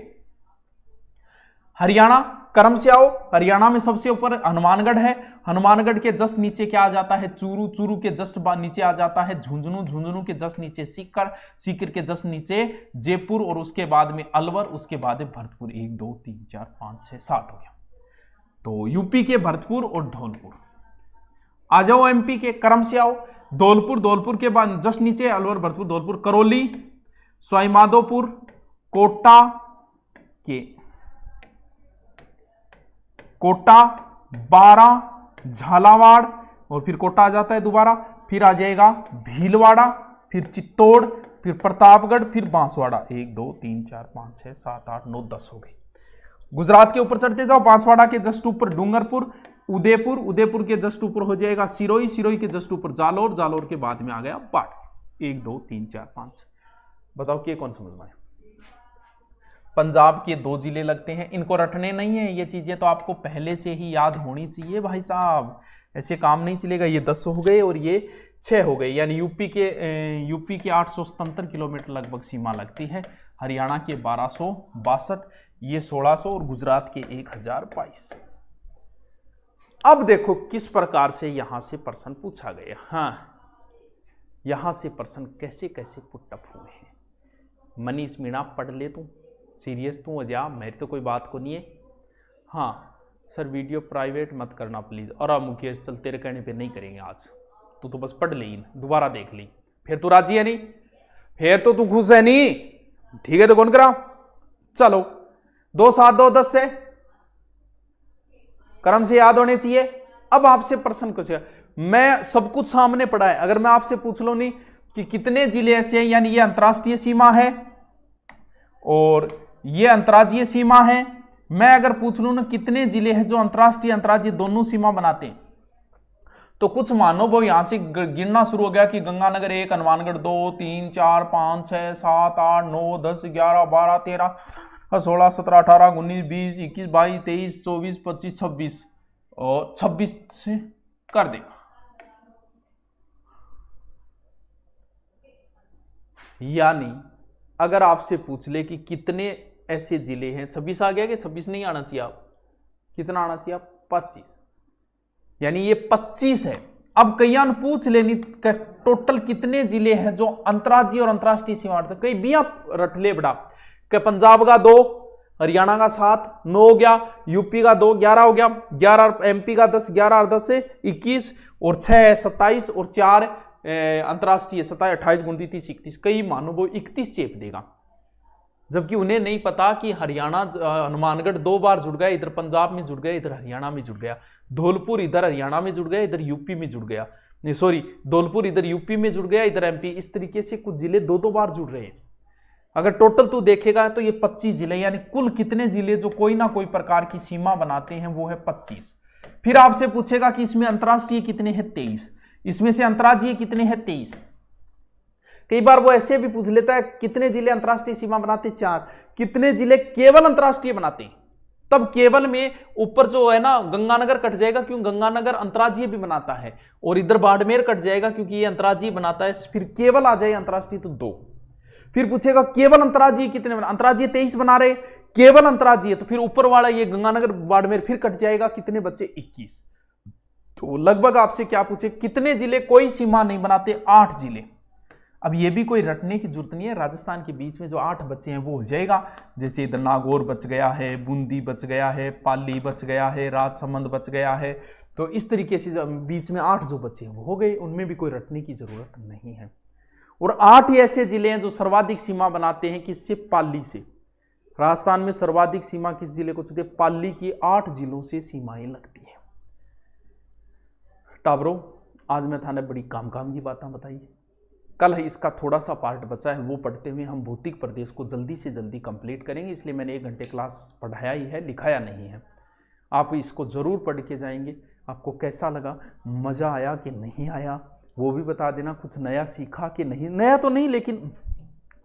हरियाणा क्रम से आओ, हरियाणा में सबसे ऊपर हनुमानगढ़ है, हनुमानगढ़ के जस्ट नीचे क्या आ जाता है? चूरू, चूरू के जस्ट नीचे आ जाता है झुंझुनू, झुंझुनू के जस्ट नीचे सीकर, सीकर के जस्ट नीचे जयपुर, और उसके बाद में अलवर, उसके बाद भरतपुर। 1 2 3 4 5 6 7 हो गया। तो यूपी के भरतपुर और धौलपुर। आ जाओ एमपी के क्रम से आओ, धौलपुर, धौलपुर के बाद जस्ट नीचे अलवर, भरतपुर, धौलपुर, करौली, सवाईमाधोपुर, कोटा के कोटा, बारा, झालावाड़, और फिर कोटा आ जाता है दोबारा, फिर आ जाएगा भीलवाड़ा, फिर चित्तौड़, फिर प्रतापगढ़, फिर बांसवाड़ा। 1 2 3 4 5 6 7 8 9 10 हो गए। गुजरात के ऊपर चढ़ते जाओ, बांसवाड़ा के जस्ट ऊपर डूंगरपुर, उदयपुर, उदयपुर के जस्ट ऊपर हो जाएगा सिरोही, सिरोही के जस्ट ऊपर जालोर, जालोर के बाद में आ गया बाढ़। 1 2 3 4 5। बताओ कि कौन समझ में आया? पंजाब के 2 जिले लगते हैं, इनको रटने नहीं है, ये चीजें तो आपको पहले से ही याद होनी चाहिए भाई साहब, ऐसे काम नहीं चलेगा। ये 10 हो गए और ये 6 हो गए, यानी यूपी के 877 किलोमीटर लगभग सीमा लगती है, हरियाणा के 1262, ये 1600 और गुजरात के 1022। अब देखो किस प्रकार से यहां से प्रश्न पूछा गया। हाँ यहां से प्रश्न कैसे कैसे पुटअप हुए हैं। मनीष मीणा पढ़ ले तू, सीरियस तू हो जा, मेरी तो कोई बात को नहीं है। हाँ सर वीडियो प्राइवेट मत करना प्लीज। और मुकेश चल तेरे कहने पे नहीं करेंगे आज, तू तो बस पढ़ ले, दोबारा देख ली, फिर तू राजी है नहीं, फिर तो तू खुश है नहीं, ठीक है तो कौन करा। चलो 2 7 2 10 से क्रम से याद होने चाहिए। अब आपसे प्रश्न कुछ है, मैं सब कुछ सामने पड़ा है, अगर मैं आपसे पूछ लो नहीं कि कितने जिले ऐसे हैं, यानी ये अंतरराष्ट्रीय सीमा है और ये अंतर्राज्यीय सीमा है, मैं अगर पूछ लूं ना कितने जिले हैं जो अंतरराष्ट्रीय अंतर्राज्यीय दोनों सीमा बनाते हैं, तो कुछ मानो वो यहां से गिनना शुरू हो गया कि गंगानगर 1, हनुमानगढ़ 2, 3, 4, 5, 6, 7, 8, 9, 10, 11, 12, 13, 16, 17, 18, 19, 20, 21, 22, 23, 24, 25, 26 और 26 से कर देगा। यानी अगर आपसे पूछ ले कि कितने ऐसे जिले हैं, 26 आ गया कि 26 नहीं आना चाहिए, आप कितना आना चाहिए, आप 25, यानी ये 25 है। अब कईयान पूछ लेनी टोटल कितने जिले हैं जो अंतर्राज्यीय और अंतरराष्ट्रीय सीमा, कई भी आप रट ले बड़ा कि पंजाब का 2, हरियाणा का 7, 9 हो गया, यूपी का 2, 11 हो गया, 11 एमपी का 10, 11 और 10 से 21 और 6 27 और 4 अंतरराष्ट्रीय 27, 28, 29, 30, 31, कई मानो वो 31 चेप देगा, जबकि उन्हें नहीं पता कि हरियाणा हनुमानगढ़ 2 बार जुड़ गया, इधर पंजाब में जुड़ गया, इधर हरियाणा में जुड़ गया, धौलपुर इधर हरियाणा में जुड़ गया, इधर यूपी में जुड़ गया, नहीं सॉरी धौलपुर इधर यूपी में जुड़ गया, इधर एमपी, इस तरीके से कुछ जिले 2 बार जुड़ रहे हैं। अगर टोटल तू देखेगा तो ये 25 जिले, यानी कुल कितने जिले जो कोई ना कोई प्रकार की सीमा बनाते हैं वो है 25। फिर आपसे पूछेगा कि इसमें अंतरराष्ट्रीय कितने हैं, 23, इसमें से अंतर्राज्यीय कितने हैं, 23। कई बार वो ऐसे भी पूछ लेता है कितने जिले अंतरराष्ट्रीय सीमा बनाते, 4, कितने जिले केवल अंतरराष्ट्रीय बनाते हैं, तब केवल में ऊपर जो है ना गंगानगर कट जाएगा, क्यों गंगानगर अंतरराज्यीय भी बनाता है, और इधर बाड़मेर कट जाएगा क्योंकि ये अंतरराज्यीय बनाता है, फिर केवल आ जाए अंतरराष्ट्रीय तो 2। फिर पूछेगा केवल अंतरराज्यीय कितने बना, अंतरराज्यीय 23 बना रहे, केवल अंतरराज्यीय, तो फिर ऊपर वाला ये गंगानगर बाड़मेर फिर कट जाएगा, कितने बच्चे, 21। तो लगभग आपसे क्या पूछे, कितने जिले कोई सीमा नहीं बनाते, 8 जिले। अब ये भी कोई रटने की जरूरत नहीं है, राजस्थान के बीच में जो 8 बच्चे हैं वो हो जाएगा, जैसे इधर नागौर बच गया है, बूंदी बच गया है, पाली बच गया है, राजसमंद बच गया है, तो इस तरीके से बीच में 8 जो बच्चे हैं वो हो गए, उनमें भी कोई रटने की जरूरत नहीं है। और 8 ही ऐसे जिले हैं जो सर्वाधिक सीमा बनाते हैं, किससे, पाली से। राजस्थान में सर्वाधिक सीमा किस जिले को चलती है, पाली की 8 जिलों से सीमाएं लगती है। टाबरो आज मैं थाने बड़ी काम की बातें बताई, कल इसका थोड़ा सा पार्ट बचा है, वो पढ़ते हुए हम भौतिक प्रदेश को जल्दी से जल्दी कंप्लीट करेंगे, इसलिए मैंने 1 घंटे क्लास पढ़ाया ही है, लिखाया नहीं है। आप इसको जरूर पढ़ के जाएंगे। आपको कैसा लगा, मजा आया कि नहीं आया, वो भी बता देना, कुछ नया सीखा कि नहीं, नया तो नहीं लेकिन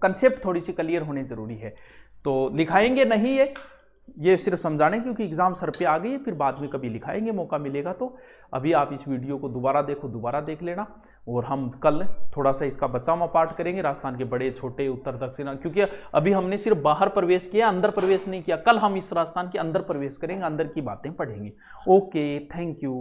कंसेप्ट थोड़ी सी क्लियर होनी जरूरी है। तो लिखाएंगे नहीं, ये सिर्फ समझाने, क्योंकि एग्जाम सर पे आ गई है, फिर बाद में कभी लिखाएंगे, मौका मिलेगा तो। अभी आप इस वीडियो को दोबारा देखो, दोबारा देख लेना, और हम कल थोड़ा सा इसका बचा हुआ पार्ट करेंगे, राजस्थान के बड़े छोटे उत्तर दक्षिण, क्योंकि अभी हमने सिर्फ बाहर प्रवेश किया, अंदर प्रवेश नहीं किया। कल हम इस राजस्थान के अंदर प्रवेश करेंगे, अंदर की बातें पढ़ेंगे। Okay, thank you.